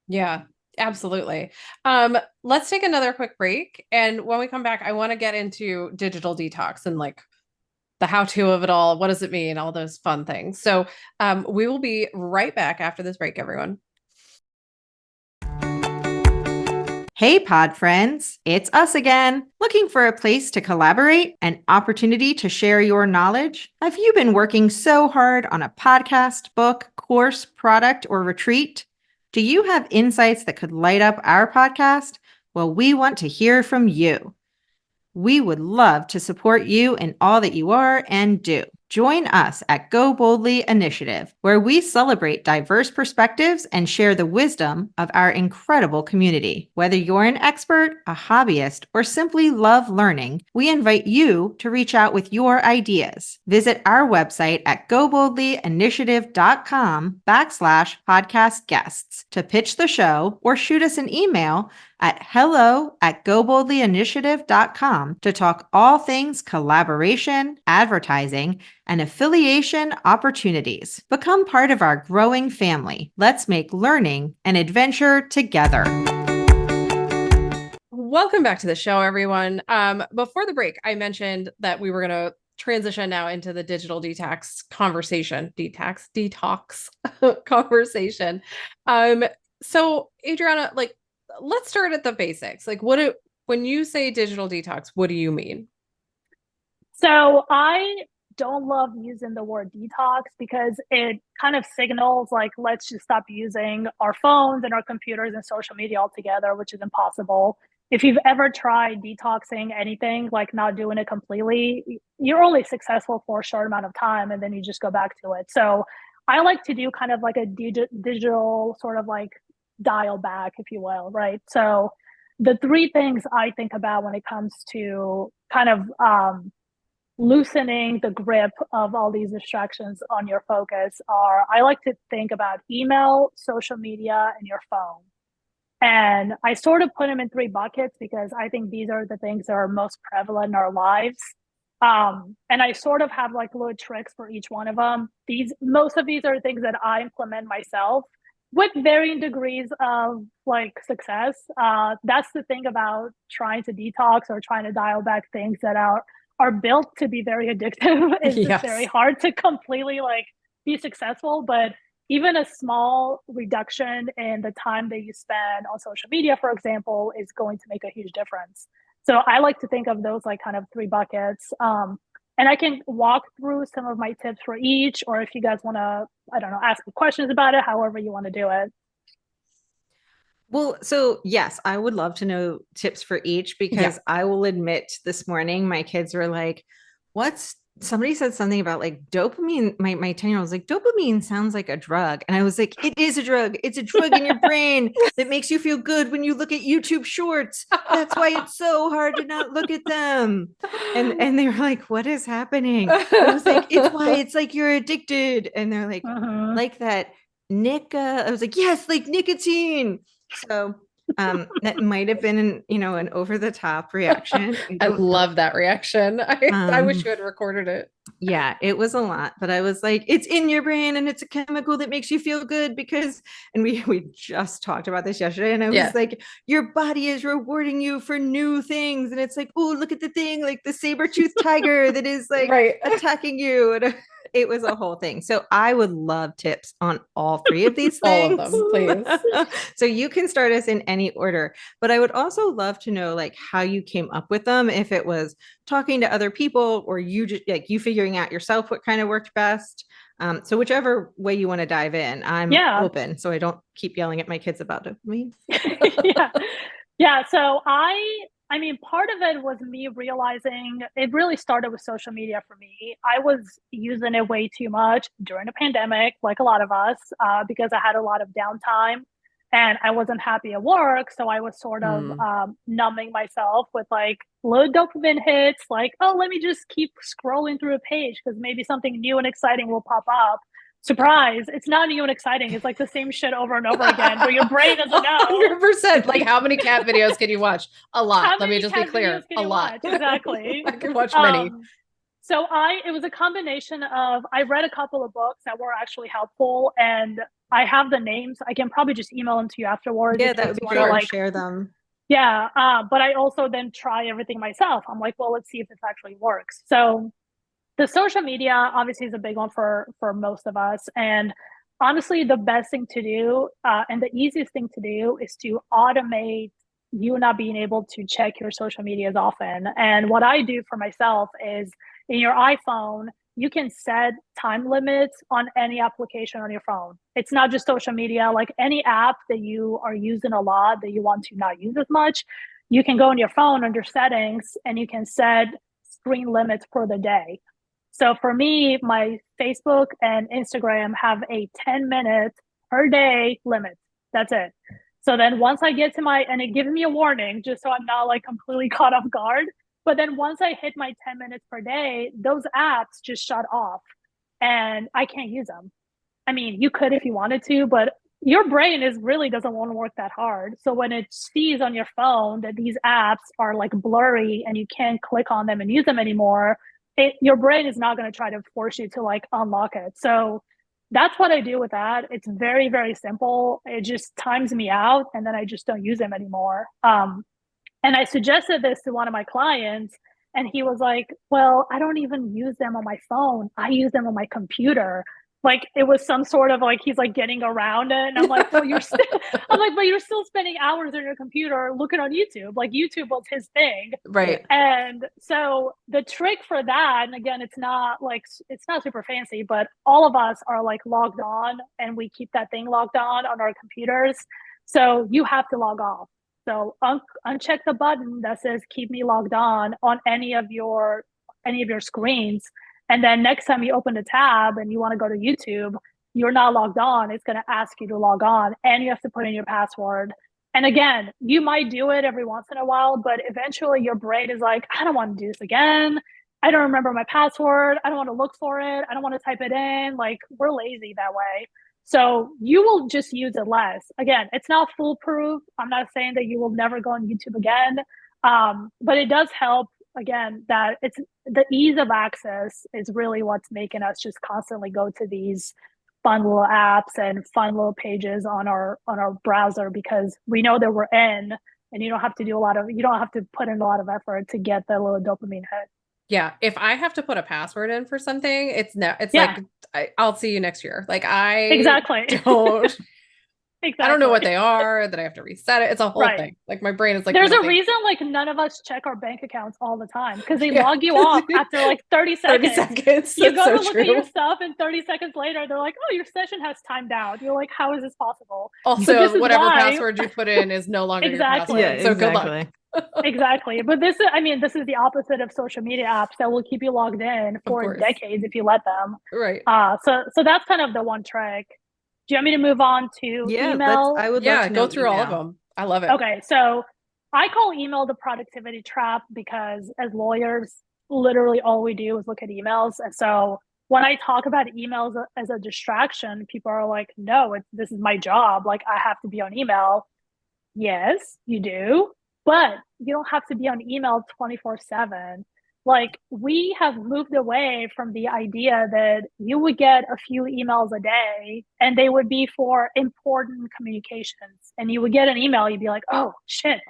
Yeah. Absolutely. Let's take another quick break. And when we come back, I want to get into digital detox and like the how-to of it all. What does it mean? All those fun things. So we will be right back after this break, everyone.
Hey, pod friends, it's us again. Looking for a place to collaborate, an opportunity to share your knowledge? Have you been working so hard on a podcast, book, course, product, or retreat? Do you have insights that could light up our podcast? Well, we want to hear from you. We would love to support you in all that you are and do. Join us at Go Boldly Initiative, where we celebrate diverse perspectives and share the wisdom of our incredible community. Whether you're an expert, a hobbyist, or simply love learning, we invite you to reach out with your ideas. Visit our website at goboldlyinitiative.com/podcast guests to pitch the show or shoot us an email at hello@goboldlyinitiative.com to talk all things collaboration, advertising, and affiliation opportunities. Become part of our growing family. Let's make learning an adventure together.
Welcome back to the show, everyone. Before the break, I mentioned that we were going to transition now into the digital detox conversation. Detox conversation. So Adriana, like, let's start at the basics. Like, when you say digital detox, what do you mean?
So I don't love using the word detox because it kind of signals like, let's just stop using our phones and our computers and social media altogether, which is impossible. If you've ever tried detoxing anything, like not doing it completely, you're only successful for a short amount of time and then you just go back to it. So I like to do kind of like a digital sort of like dial back, if you will, right? So the three things I think about when it comes to kind of loosening the grip of all these distractions on your focus are, I like to think about email, social media, and your phone. And I sort of put them in three buckets because I think these are the things that are most prevalent in our lives. And I sort of have like little tricks for each one of them. Most of these are things that I implement myself with varying degrees of like success. That's the thing about trying to detox or trying to dial back things that are built to be very addictive. It's
Yes.
just very hard to completely like be successful, but even a small reduction in the time that you spend on social media, for example, is going to make a huge difference. So I like to think of those like kind of three buckets. And I can walk through some of my tips for each, or if you guys want to, I don't know, ask me questions about it, however you want to do it.
Well, so yes, I would love to know tips for each because I will admit this morning, my kids were like, somebody said something about like dopamine. My 10-year-old was like, dopamine sounds like a drug. And I was like, it is a drug. It's a drug in your brain that makes you feel good when you look at YouTube shorts. That's why it's so hard to not look at them. And they were like, what is happening? I was like, it's why it's like you're addicted. And they're like, like that I was like, yes, like nicotine. So that might have been an over the top reaction.
I love that reaction. I wish you had recorded it.
Yeah, it was a lot, but I was like, it's in your brain and it's a chemical that makes you feel good and we just talked about this yesterday and I was like, your body is rewarding you for new things. And it's like, oh, look at the thing, like the saber-toothed tiger that is like attacking you. And it was a whole thing. So I would love tips on all three of these things.
All of them, please.
So you can start us in any order, but I would also love to know like how you came up with them, if it was talking to other people or you just like you figuring out yourself what kind of worked best. So whichever way you want to dive in, I'm open so I don't keep yelling at my kids about dopamine.
Yeah. So I mean, part of it was me realizing it really started with social media for me. I was using it way too much during the pandemic, like a lot of us, because I had a lot of downtime and I wasn't happy at work. So I was sort of numbing myself with like low dopamine hits, like, oh, let me just keep scrolling through a page because maybe something new and exciting will pop up. Surprise, it's not new and exciting. It's like the same shit over and over again, but your brain doesn't know.
100%. Like, how many cat videos can you watch? A lot. Let me just be clear. A lot.
Exactly.
I can watch many.
So it was a combination of, I read a couple of books that were actually helpful and I have the names. I can probably just email them to you afterwards.
Yeah, that would be great. Like, share them.
Yeah. But I also then try everything myself. I'm like, well, let's see if this actually works. So the social media obviously is a big one for most of us. And honestly, the best thing to do and the easiest thing to do is to automate you not being able to check your social media as often. And what I do for myself is in your iPhone, you can set time limits on any application on your phone. It's not just social media, like any app that you are using a lot that you want to not use as much, you can go on your phone under settings and you can set screen limits for the day. So for me, my Facebook and Instagram have a 10-minute per day limit. That's it. So then once I get to and it gives me a warning just so I'm not like completely caught off guard. But then once I hit my 10 minutes per day, those apps just shut off and I can't use them. I mean, you could if you wanted to, but your brain really doesn't want to work that hard. So when it sees on your phone that these apps are like blurry and you can't click on them and use them anymore, your brain is not going to try to force you to like unlock it. So that's what I do with that. It's very, very simple. It just times me out and then I just don't use them anymore. And I suggested this to one of my clients and he was like, well, I don't even use them on my phone. I use them on my computer. Like it was some sort of like, he's like getting around it. And I'm like, well, I'm like, but you're still spending hours on your computer looking on YouTube. Like YouTube was his thing.
Right.
And so the trick for that, and again, it's not super fancy, but all of us are like logged on and we keep that thing logged on our computers. So you have to log off. So uncheck the button that says keep me logged on any of your screens. And then next time you open a tab and you want to go to YouTube, you're not logged on. It's going to ask you to log on and you have to put in your password. And again, you might do it every once in a while, but eventually your brain is like, I don't want to do this again. I don't remember my password. I don't want to look for it. I don't want to type it in. Like we're lazy that way. So you will just use it less. Again, it's not foolproof. I'm not saying that you will never go on YouTube again. But it does help, again, that it's the ease of access is really what's making us just constantly go to these fun little apps and fun little pages on our browser because we know that we're in and you don't have to put in a lot of effort to get the little dopamine hit.
Yeah. If I have to put a password in for something, it's like, I'll see you next year. Like I
exactly
don't,
exactly.
I don't know what they are, that I have to reset it. It's a whole thing. Like my brain is like,
there's a reason like none of us check our bank accounts all the time because they log you off after like 30 seconds.
30 seconds.
You go to look at your stuff and 30 seconds later, they're like, oh, your session has timed out. You're like, how is this possible?
Also, whatever password you put in is no longer your password.
Yeah,
so good luck.
Exactly. But this is the opposite of social media apps that will keep you logged in for decades if you let them.
Right.
So that's kind of the one trick. Do you want me to move on to email?
I would love to
go through all of them. I love it.
Okay. So I call email the productivity trap because as lawyers, literally all we do is look at emails. And so when I talk about emails as a distraction, people are like, no, this is my job. Like I have to be on email. Yes, you do. But you don't have to be on email 24/7. Like we have moved away from the idea that you would get a few emails a day and they would be for important communications. And you would get an email, you'd be like, oh shit,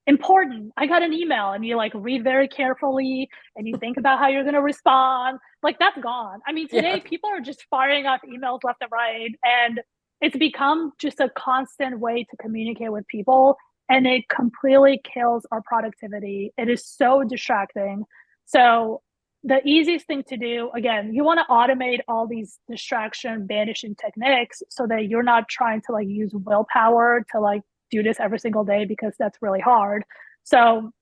important. I got an email. And you like read very carefully and you think about how you're going to respond. Like that's gone. I mean, today people are just firing off emails left and right. And it's become just a constant way to communicate with people. And it completely kills our productivity. It is so distracting. So the easiest thing to do, again, you want to automate all these distraction banishing techniques so that you're not trying to like use willpower to like do this every single day because that's really hard. So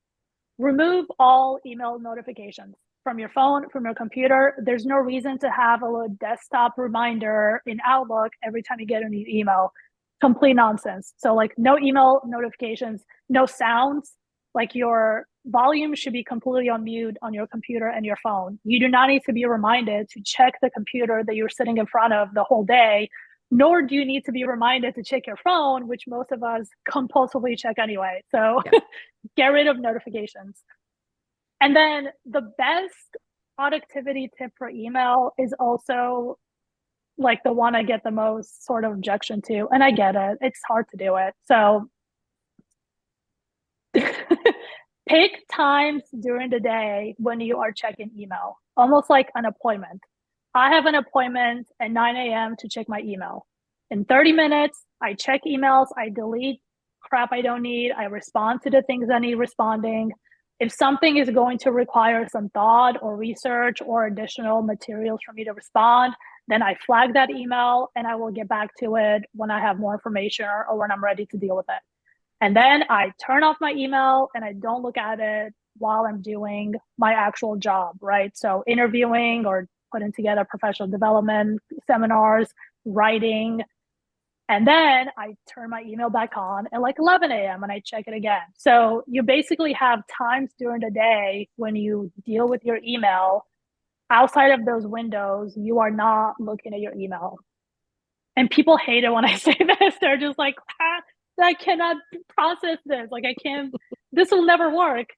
remove all email notifications from your phone, from your computer. There's no reason to have a little desktop reminder in Outlook every time you get a new email. Complete nonsense. So like no email notifications, no sounds, like your volume should be completely on mute on your computer and your phone. You do not need to be reminded to check the computer that you're sitting in front of the whole day, nor do you need to be reminded to check your phone, which most of us compulsively check anyway. So get rid of notifications. And then the best productivity tip for email is also like the one I get the most sort of objection to. And I get it. It's hard to do it. So pick times during the day when you are checking email, almost like an appointment. I have an appointment at 9 a.m. to check my email. In 30 minutes, I check emails, I delete crap I don't need, I respond to the things I need responding. If something is going to require some thought or research or additional materials for me to respond, then I flag that email and I will get back to it when I have more information or when I'm ready to deal with it. And then I turn off my email and I don't look at it while I'm doing my actual job, right? So interviewing or putting together professional development seminars, writing. And then I turn my email back on at like 11 a.m. and I check it again. So you basically have times during the day when you deal with your email. Outside of those windows, you are not looking at your email. And people hate it when I say this. They're just like, I cannot process this. Like, I can't, this will never work.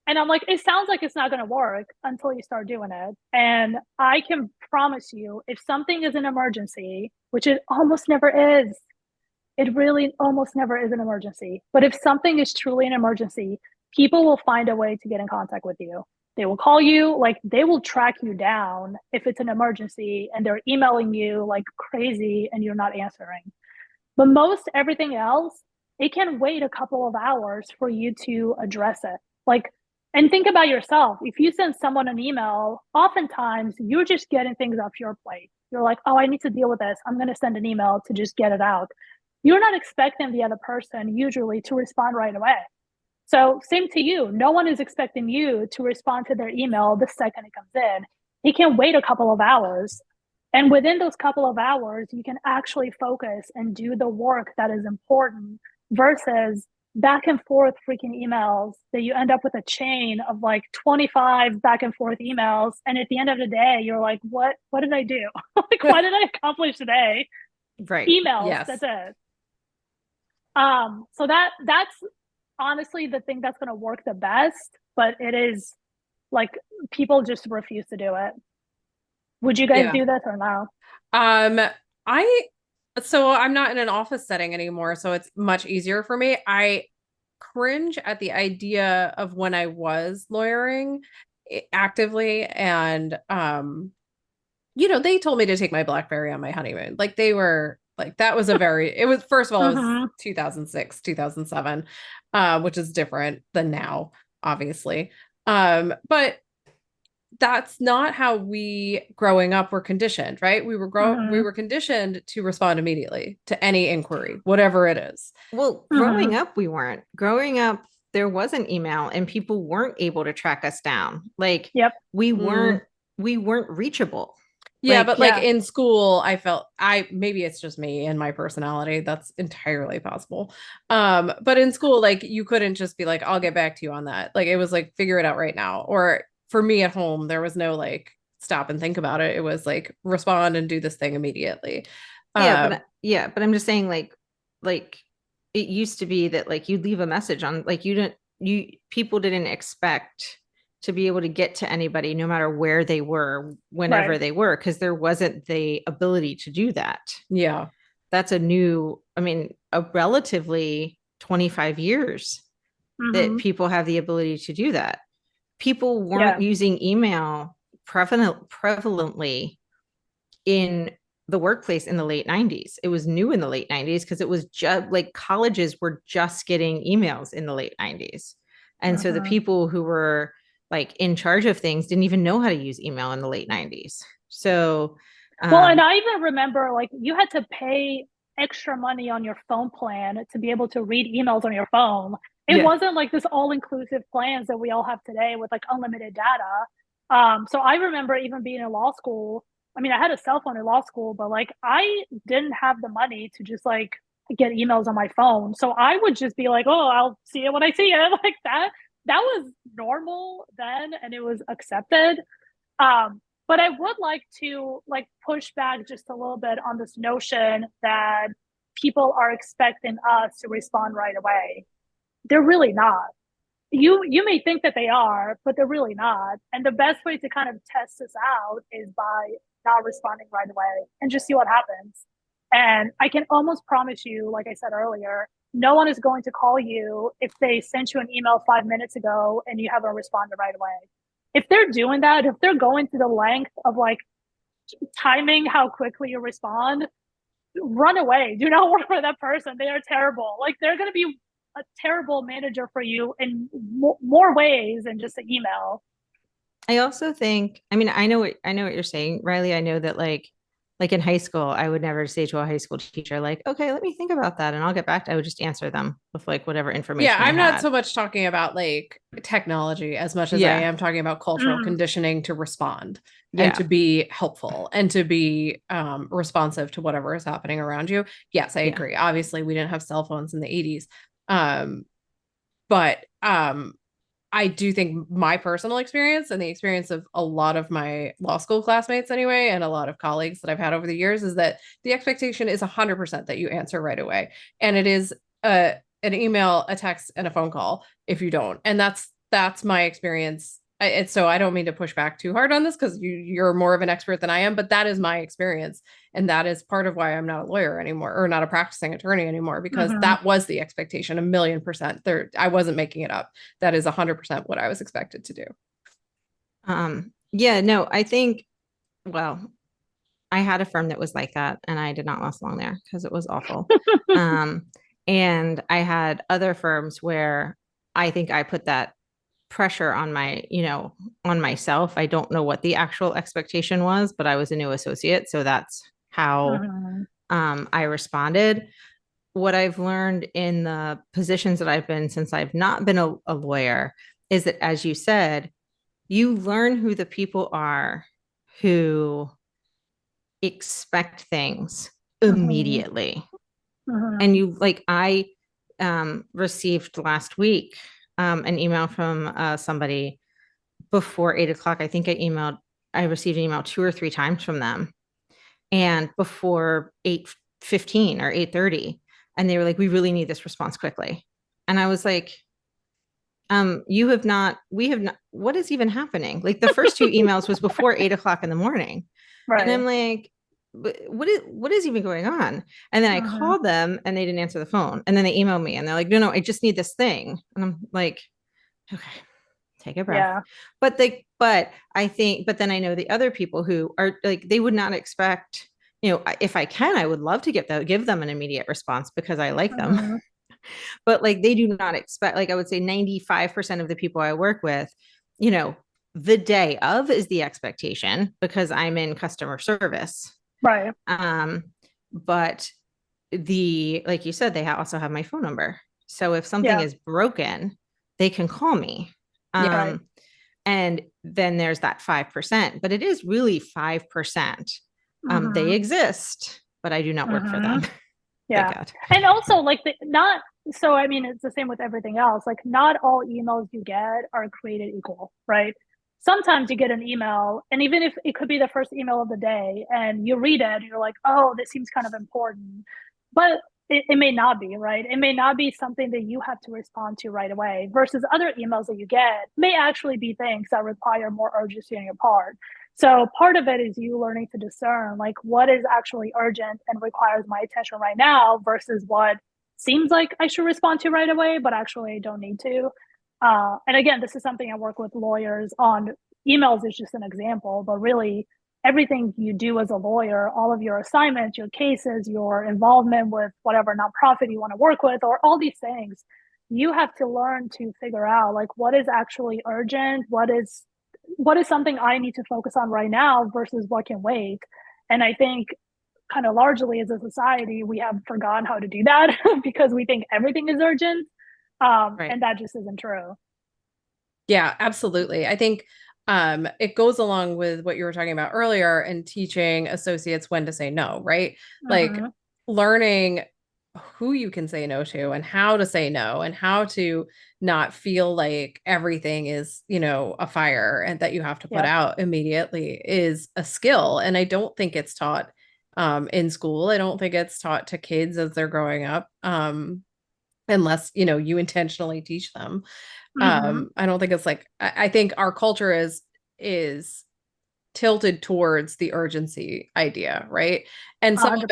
And I'm like, it sounds like it's not going to work until you start doing it. And I can promise you, if something is an emergency, which it almost never is, it really almost never is an emergency. But if something is truly an emergency, people will find a way to get in contact with you. They will call you, like they will track you down if it's an emergency and they're emailing you like crazy and you're not answering. But most everything else, it can wait a couple of hours for you to address it. Like, and think about yourself. If you send someone an email, oftentimes you're just getting things off your plate. You're like, oh, I need to deal with this. I'm going to send an email to just get it out. You're not expecting the other person usually to respond right away. So same to you. No one is expecting you to respond to their email the second it comes in. It can wait a couple of hours. And within those couple of hours, you can actually focus and do the work that is important versus back and forth freaking emails that you end up with a chain of like 25 back and forth emails. And at the end of the day, you're like, what did I do? Like, what did I accomplish today?
Right.
Emails.
Yes.
That's it. So that's honestly the thing that's going to work the best, but it is like people just refuse to do it. Would you guys do this or no?
So I'm not in an office setting anymore, so it's much easier for me. I cringe at the idea of when I was lawyering actively and they told me to take my BlackBerry on my honeymoon. Like they were like that was it was first of all it was 2006, 2007, which is different than now, obviously. But that's not how we growing up were conditioned, right? We were conditioned to respond immediately to any inquiry, whatever it is.
Well, growing up, we weren't. Growing up, there was an email and people weren't able to track us down. Like we weren't reachable.
Yeah, but like in school, I felt maybe it's just me and my personality. That's entirely possible. But in school, like you couldn't just be like, I'll get back to you on that. Like it was like, figure it out right now. Or for me at home, there was no like stop and think about it. It was like respond and do this thing immediately.
But I'm just saying like it used to be that like you'd leave a message on like people didn't expect to be able to get to anybody no matter where they were, whenever they were, because there wasn't the ability to do that.
Yeah.
That's a relatively 25 years that people have the ability to do that. People weren't using email prevalently in the workplace in the late 90s. It was new in the late 90s because it was just like colleges were just getting emails in the late 90s. And so the people who were like in charge of things didn't even know how to use email in the late 90s. So,
well, and I even remember like you had to pay extra money on your phone plan to be able to read emails on your phone. It wasn't like this all-inclusive plans that we all have today with like unlimited data. So I remember even being in law school. I mean, I had a cell phone in law school, but like I didn't have the money to just like get emails on my phone. So I would just be like, oh, I'll see it when I see it. Like that was normal then and it was accepted. But I would like to like push back just a little bit on this notion that people are expecting us to respond right away. They're really not. You may think that they are, but they're really not. And the best way to kind of test this out is by not responding right away and just see what happens. And I can almost promise you, like I said earlier, no one is going to call you if they sent you an email 5 minutes ago and you haven't responded right away. If they're doing that, if they're going to the length of like timing how quickly you respond, run away. Do not work for that person. They are terrible. Like they're going to be a terrible manager for you in more ways than just an email.
I also think, I mean, I know what you're saying, Riley. I know that like like in high school, I would never say to a high school teacher, like, okay, let me think about that and I'll get back. I would just answer them with like whatever information
Yeah,
I
I'm not
had.
so much talking about like technology as much as I
Yeah.
am talking about cultural conditioning to respond and
Yeah.
to be helpful and to be responsive to whatever is happening around you. Yes, I
Yeah.
agree. Obviously, we didn't have cell phones in the 80s. But I do think my personal experience and the experience of a lot of my law school classmates anyway, and a lot of colleagues that I've had over the years is that the expectation is 100% that you answer right away. And it is an email, a text, and a phone call if you don't. And that's my experience. So I don't mean to push back too hard on this because you're more of an expert than I am, but that is my experience. And that is part of why I'm not a lawyer anymore or not a practicing attorney anymore, because that was the expectation 1,000,000%. I wasn't making it up. That is 100% what I was expected to do.
Yeah, no, I think, well, I had a firm that was like that and I did not last long there because it was awful. And I had other firms where I think I put that pressure on on myself. I don't know what the actual expectation was, but I was a new associate. So that's how I responded. What I've learned in the positions that I've been since I've not been a lawyer is that, as you said, you learn who the people are who expect things immediately. And you like, I received last week an email from somebody before 8 o'clock. I think I received an email 2 or 3 times from them. And before 8:15 or 8:30. And they were like, we really need this response quickly. And I was like, we have not, what is even happening? Like the first 2 emails was before 8 o'clock in the morning.
Right.
And I'm like, what is even going on? And then I called them and they didn't answer the phone. And then they emailed me and they're like, no, I just need this thing. And I'm like, okay, take a breath.
Yeah.
But then I know the other people who are like, they would not expect, if I can, I would love to give them an immediate response because I like them. But like, they do not expect, like I would say 95% of the people I work with, the day of is the expectation because I'm in customer service.
Right.
But like you said, they also have my phone number. So if something is broken, they can call me.
Right.
And then there's that 5%, but it is really 5%. They exist, but I do not work for them.
Yeah. And also like so I mean, it's the same with everything else. Like not all emails you get are created equal, right? Sometimes you get an email, and even if it could be the first email of the day and you read it and you're like, oh, this seems kind of important, but it may not be, right? It may not be something that you have to respond to right away versus other emails that you get may actually be things that require more urgency on your part. So part of it is you learning to discern like what is actually urgent and requires my attention right now versus what seems like I should respond to right away, but actually I don't need to. And again, this is something I work with lawyers on. Emails is just an example, but really everything you do as a lawyer, all of your assignments, your cases, your involvement with whatever nonprofit you want to work with, or all these things, you have to learn to figure out like what is actually urgent, what is something I need to focus on right now versus what can wait. And I think kind of largely as a society, we have forgotten how to do that because we think everything is urgent. And that just isn't true.
Yeah, absolutely. I think it goes along with what you were talking about earlier and teaching associates when to say no, right? Like learning who you can say no to and how to say no and how to not feel like everything is, a fire and that you have to put out immediately is a skill. And I don't think it's taught in school. I don't think it's taught to kids as they're growing up. Unless, you intentionally teach them. I don't think it's like, I think our culture is tilted towards the urgency idea, right? And some
100%.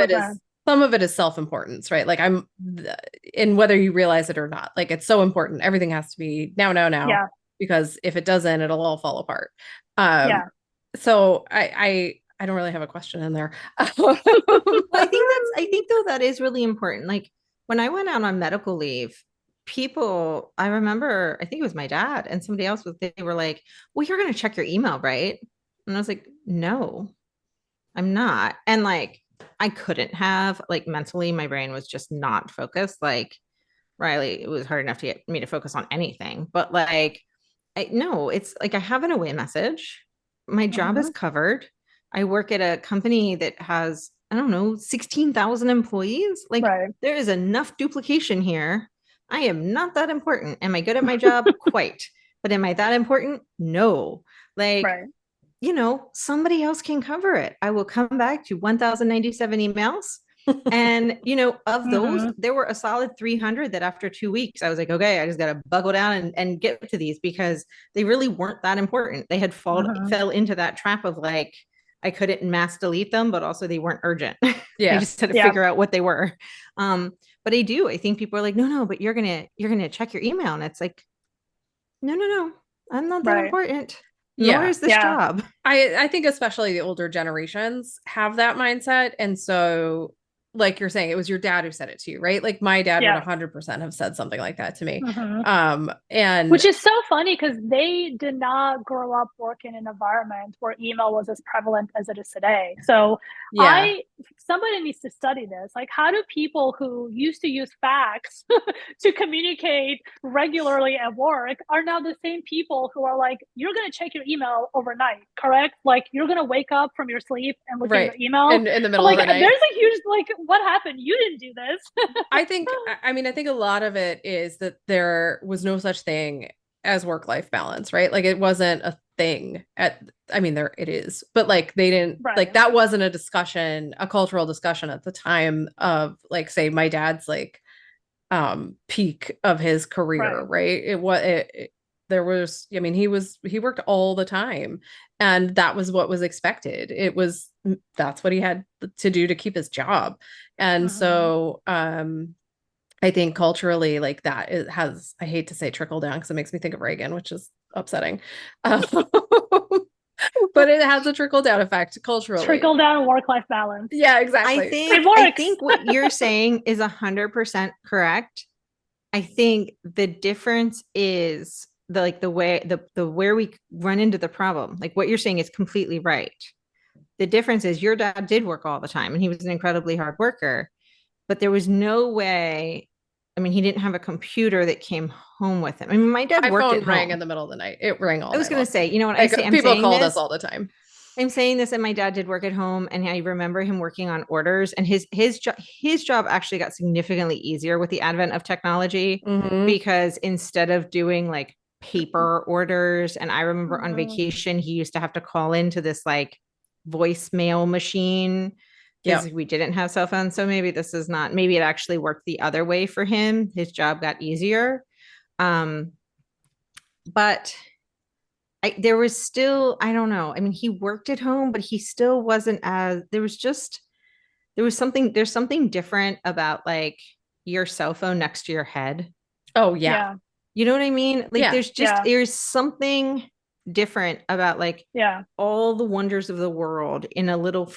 of it is self-importance, right? Like and whether you realize it or not, like it's so important. Everything has to be now, because if it doesn't, it'll all fall apart. So I don't really have a question in there.
Well, I think though that is really important. Like when I went out on medical leave, I remember, I think it was my dad and somebody else they were like, well, you're going to check your email, right? And I was like, no, I'm not. And like, I couldn't have, like, mentally, my brain was just not focused. Like, Riley, it was hard enough to get me to focus on anything. But like, no, it's like I have an away message. My job is covered. I work at a company that has, I don't know, 16,000 employees. Like,
Right.
there is enough duplication here. I am not that important. Am I good at my job? Quite. But am I that important? No. Like,
Right.
you know, somebody else can cover it. I will come back to 1,097 emails. And, you know, of those, there were a solid 300 that after 2 weeks, I was like, okay, I just got to buckle down and get to these because they really weren't that important. They had fell into that trap of like, I couldn't mass delete them, but also they weren't urgent.
Yeah.
I just had to figure out what they were. But I think people are like, no, but you're going to check your email. And it's like, no, I'm not that important. Nor is this job.
I think especially the older generations have that mindset. And so, like you're saying, it was your dad who said it to you, right? Like my dad would 100% have said something like that to me. And
which is so funny because they did not grow up working in an environment where email was as prevalent as it is today. So somebody needs to study this. Like, how do people who used to use fax to communicate regularly at work are now the same people who are like, you're going to check your email overnight, correct? Like, you're going to wake up from your sleep and look at your email
in the middle of the night.
There's a huge, like, what happened? You didn't do this.
I think a lot of it is that there was no such thing as work-life balance, right? Like it wasn't a thing there it is, but like they didn't like that wasn't a discussion, a cultural discussion at the time of like, say, my dad's like peak of his career, right? There was, he worked all the time and that was what was expected. That's what he had to do to keep his job. And so, I think culturally like that it has, I hate to say trickle down because it makes me think of Reagan, which is upsetting. But it has a trickle down effect culturally.
Trickle down work-life balance.
Yeah, exactly.
I think what you're saying is 100% correct. I think the difference is the where we run into the problem. Like what you're saying is completely right. The difference is your dad did work all the time and he was an incredibly hard worker, but there was no way. I mean, he didn't have a computer that came home with him. I mean, my dad worked at home.
Rang in the middle of the night. It rang all night.
I was going to say, you know what?
People called us all the time.
I'm saying this, and my dad did work at home, and I remember him working on orders. And his job actually got significantly easier with the advent of technology because instead of doing like paper orders, and I remember on vacation he used to have to call into this like voicemail machine. Because we didn't have cell phones. So maybe maybe it actually worked the other way for him. His job got easier. But there was still, I don't know. I mean, he worked at home, but he still wasn't there's something different about like your cell phone next to your head.
Oh yeah.
You know what I mean? Like there's something different about like all the wonders of the world in a little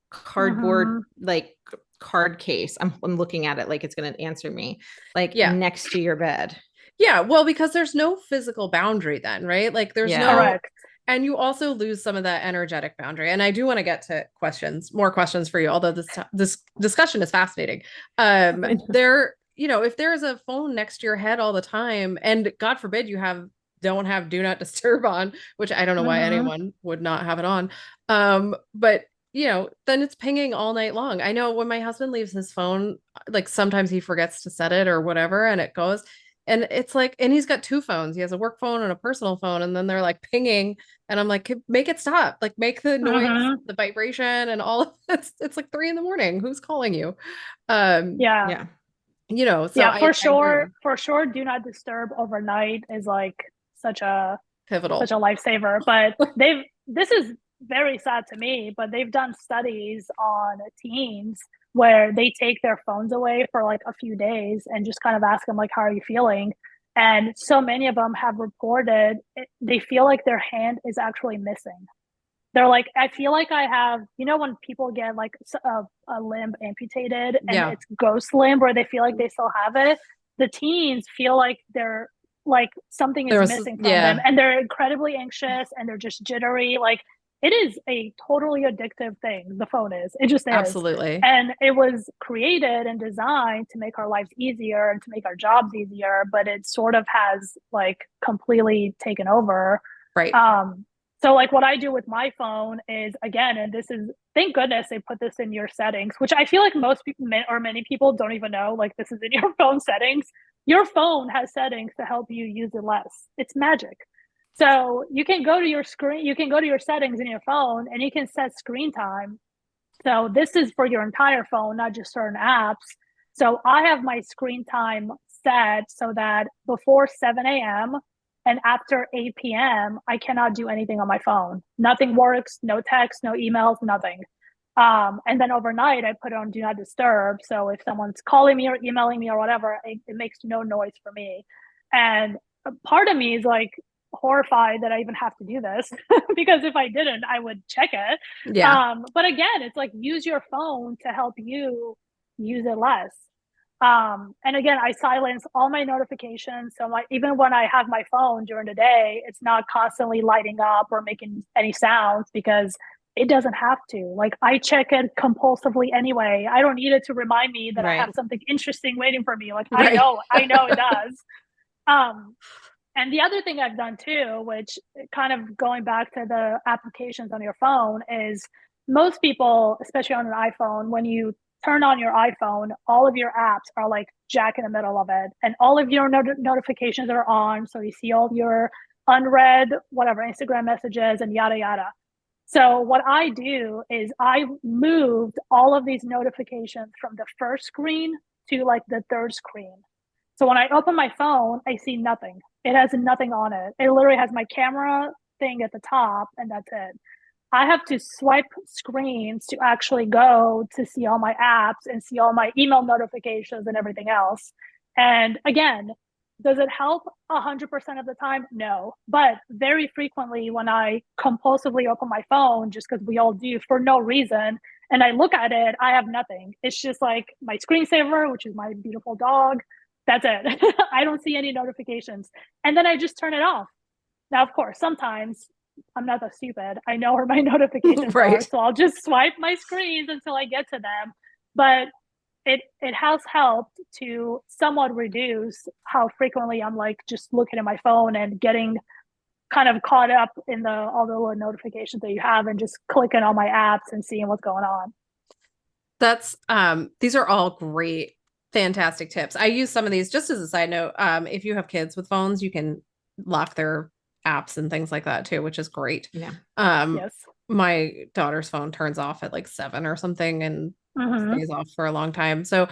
cardboard like card case. I'm looking at it like it's going to answer me like next to your bed.
Yeah, well, because there's no physical boundary then, right? Like there's and you also lose some of that energetic boundary. And I do want to get to more questions for you, although this discussion is fascinating. If there is a phone next to your head all the time, and God forbid you don't have do not disturb on, which I don't know why anyone would not have it on. But then it's pinging all night long. I know when my husband leaves his phone, like sometimes he forgets to set it or whatever, and it goes, and it's like, and he's got two phones. He has a work phone and a personal phone, and then they're like pinging, and I'm like, make it stop, like make the noise, the vibration, and all of this. It's like 3 a.m. Who's calling you?
For sure, do not disturb overnight is like such a lifesaver. But this is very sad to me, but they've done studies on teens where they take their phones away for like a few days and just kind of ask them like, how are you feeling? And so many of them have reported they feel like their hand is actually missing. They're like, I feel like I have, when people get like a limb amputated and it's ghost limb where they feel like they still have it, the teens feel like they're like something is missing from them, and they're incredibly anxious and they're just jittery. Like it is a totally addictive thing. The phone is. It just is.
Absolutely.
And it was created and designed to make our lives easier and to make our jobs easier, but it sort of has like completely taken over.
Right.
So like what I do with my phone is, again, and this is, thank goodness they put this in your settings, which I feel like most people or many people don't even know, like this is in your phone settings. Your phone has settings to help you use it less. It's magic. So you can go to your screen, you can go to your settings in your phone and you can set screen time. So this is for your entire phone, not just certain apps. So I have my screen time set so that before 7 a.m. and after 8 p.m., I cannot do anything on my phone. Nothing works, no text, no emails, nothing. And then overnight, I put it on Do Not Disturb. So if someone's calling me or emailing me or whatever, it makes no noise for me. And part of me is like horrified that I even have to do this because if I didn't, I would check it.
Yeah.
But again, it's like use your phone to help you use it less. And again, I silence all my notifications. So even when I have my phone during the day, it's not constantly lighting up or making any sounds because it doesn't have to. Like I check it compulsively anyway. I don't need it to remind me that I have something interesting waiting for me. Like I know it does. And the other thing I've done too, which kind of going back to the applications on your phone, is most people, especially on an iPhone, when you turn on your iPhone, all of your apps are like jack in the middle of it. And all of your notifications are on. So you see all your unread, whatever, Instagram messages and yada, yada. So what I do is I moved all of these notifications from the first screen to like the third screen. So when I open my phone, I see nothing. It has nothing on it. It literally has my camera thing at the top and that's it. I have to swipe screens to actually go to see all my apps and see all my email notifications and everything else. And again, does it help 100% of the time? No. But very frequently when I compulsively open my phone, just because we all do for no reason, and I look at it, I have nothing. It's just like my screensaver, which is my beautiful dog. That's it. I don't see any notifications. And then I just turn it off. Now, of course, sometimes I'm not that stupid. I know where my notifications are. So I'll just swipe my screens until I get to them. But it has helped to somewhat reduce how frequently I'm like just looking at my phone and getting kind of caught up in all the little notifications that you have and just clicking on my apps and seeing what's going on.
That's these are all great, fantastic tips. I use some of these just as a side note. If you have kids with phones, you can lock their apps and things like that too, which is great.
Yeah.
Yes.
My daughter's phone turns off at like 7 or something and stays off for a long time. So,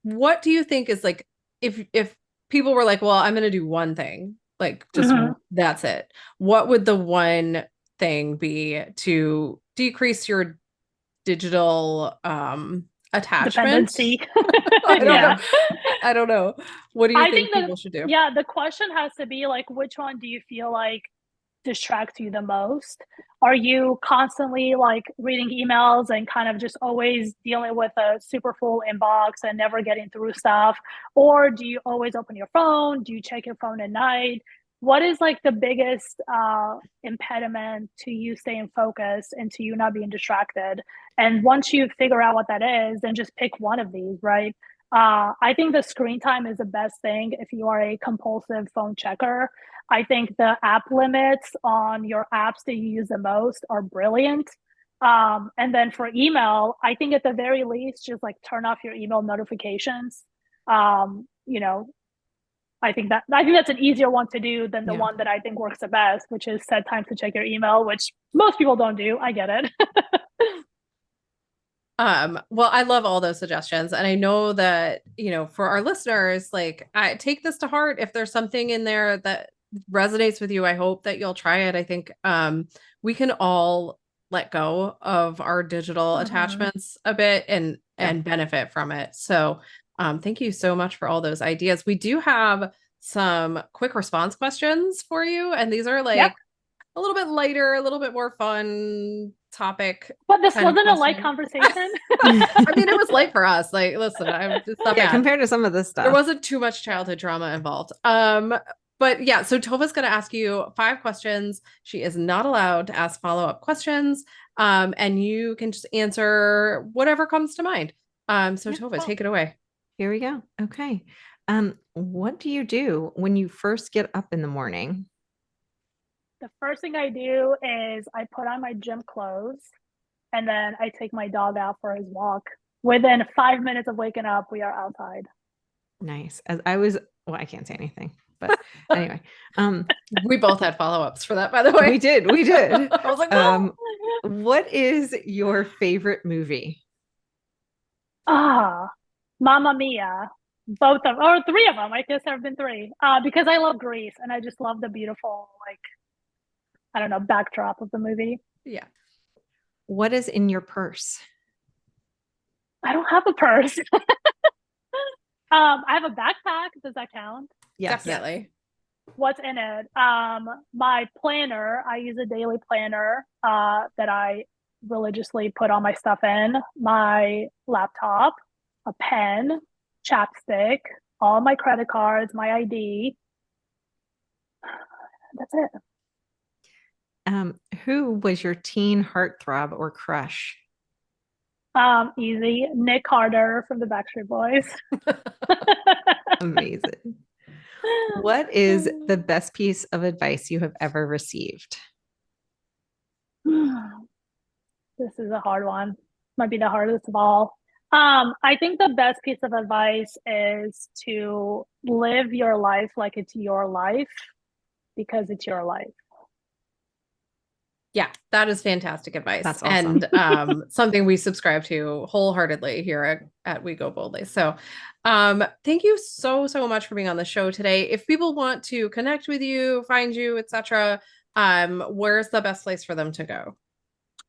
what do you think is like, if people were like, well, I'm going to do one thing, like just that's it. What would the one thing be to decrease your digital, attachment?
Dependency.
I don't know. What do you think people should do?
Yeah, the question has to be like, which one do you feel like distracts you the most? Are you constantly like reading emails and kind of just always dealing with a super full inbox and never getting through stuff? Or do you always open your phone? Do you check your phone at night? What is like the biggest impediment to you staying focused and to you not being distracted? And once you figure out what that is, then just pick one of these, right? I think the screen time is the best thing if you are a compulsive phone checker. I think the app limits on your apps that you use the most are brilliant. And then for email, I think at the very least, just like turn off your email notifications. I think that's an easier one to do than the one that I think works the best, which is set times to check your email, which most people don't do. I get it.
Well, I love all those suggestions. And I know that, for our listeners, like I take this to heart. If there's something in there that resonates with you, I hope that you'll try it. I think, we can all let go of our digital attachments a bit and benefit from it. So, thank you so much for all those ideas. We do have some quick response questions for you. And these are like a little bit lighter, a little bit more fun topic.
But this wasn't a light conversation.
I mean, it was light for us. Like, listen, I'm just not bad.
Compared to some of this stuff.
There wasn't too much childhood trauma involved. But yeah, so Tova's going to ask you 5 questions. She is not allowed to ask follow-up questions. And you can just answer whatever comes to mind. So
Yeah,
Tova,
cool.
take it away.
Here we go. Okay. What do you do when you first get up in the morning?
The first thing I do is I put on my gym clothes and then I take my dog out for his walk. Within 5 minutes of waking up, we are outside.
Nice. I can't say anything, but anyway,
We both had follow-ups for that, by the way.
we did.
I was like, oh.
What is your favorite movie?
Mamma Mia. Both of, or 3 of them. I guess there have been 3. Because I love Greece and I just love the beautiful, like, I don't know, backdrop of the movie.
Yeah.
What is in your purse?
I don't have a purse. I have a backpack. Does that count?
Yes.
Definitely.
What's in it? My planner. I use a daily planner that I religiously put all my stuff in. My laptop, a pen, chapstick, all my credit cards, my ID. That's it.
Who was your teen heartthrob or crush?
Easy. Nick Carter from the Backstreet Boys.
Amazing. What is the best piece of advice you have ever received?
This is a hard one. Might be the hardest of all. I think the best piece of advice is to live your life like it's your life because it's your life.
Yeah, that is fantastic advice.
That's awesome.
And something we subscribe to wholeheartedly here at We Go Boldly. So thank you so much for being on the show today. If people want to connect with you, find you, etc., where's the best place for them to go?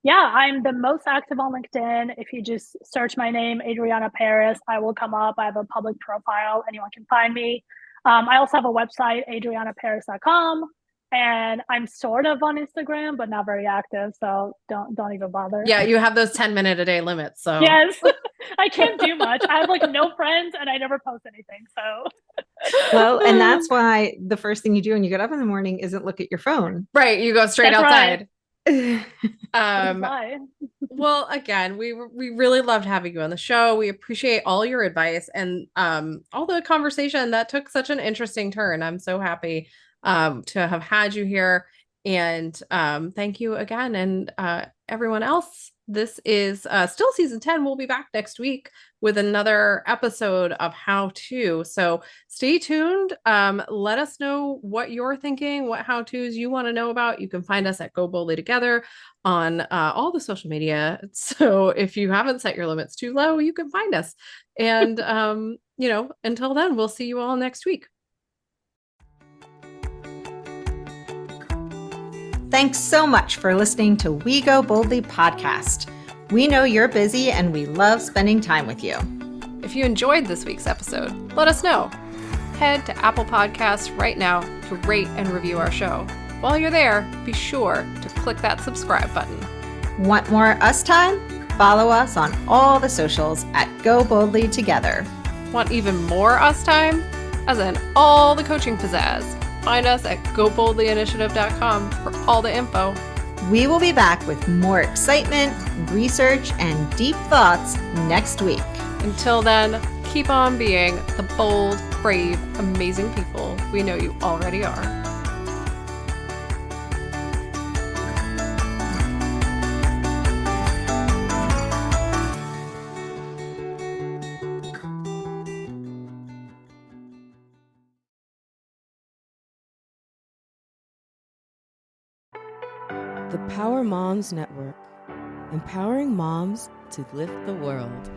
Yeah, I'm the most active on LinkedIn. If you just search my name, Adriana Paris, I will come up. I have a public profile. Anyone can find me. I also have a website, adrianaparis.com. And I'm sort of on Instagram, but not very active. So don't even bother.
Yeah, you have those 10-minute a day limits. So
yes, I can't do much. I have like no friends and I never post anything. So
well, and that's why the first thing you do when you get up in the morning isn't look at your phone.
Right. You go straight
That's
outside.
Right.
Well, again, we really loved having you on the show. We appreciate all your advice and all the conversation that took such an interesting turn. I'm so happy to have had you here. And thank you again. And everyone else, this is still season 10. We'll be back next week with another episode of How To. So stay tuned. Let us know what you're thinking, what how-tos you want to know about. You can find us at Go Boldly Together on all the social media. So if you haven't set your limits too low, you can find us. And, until then, we'll see you all next week.
Thanks so much for listening to We Go Boldly podcast. We know you're busy and we love spending time with you.
If you enjoyed this week's episode, let us know. Head to Apple Podcasts right now to rate and review our show. While you're there, be sure to click that subscribe button.
Want more us time? Follow us on all the socials at Go Boldly Together.
Want even more us time? As in all the coaching pizzazz. Find us at goboldlyinitiative.com for all the info.
We will be back with more excitement, research, and deep thoughts next week.
Until then, keep on being the bold, brave, amazing people we know you already are.
The Power Moms Network, empowering moms to lift the world.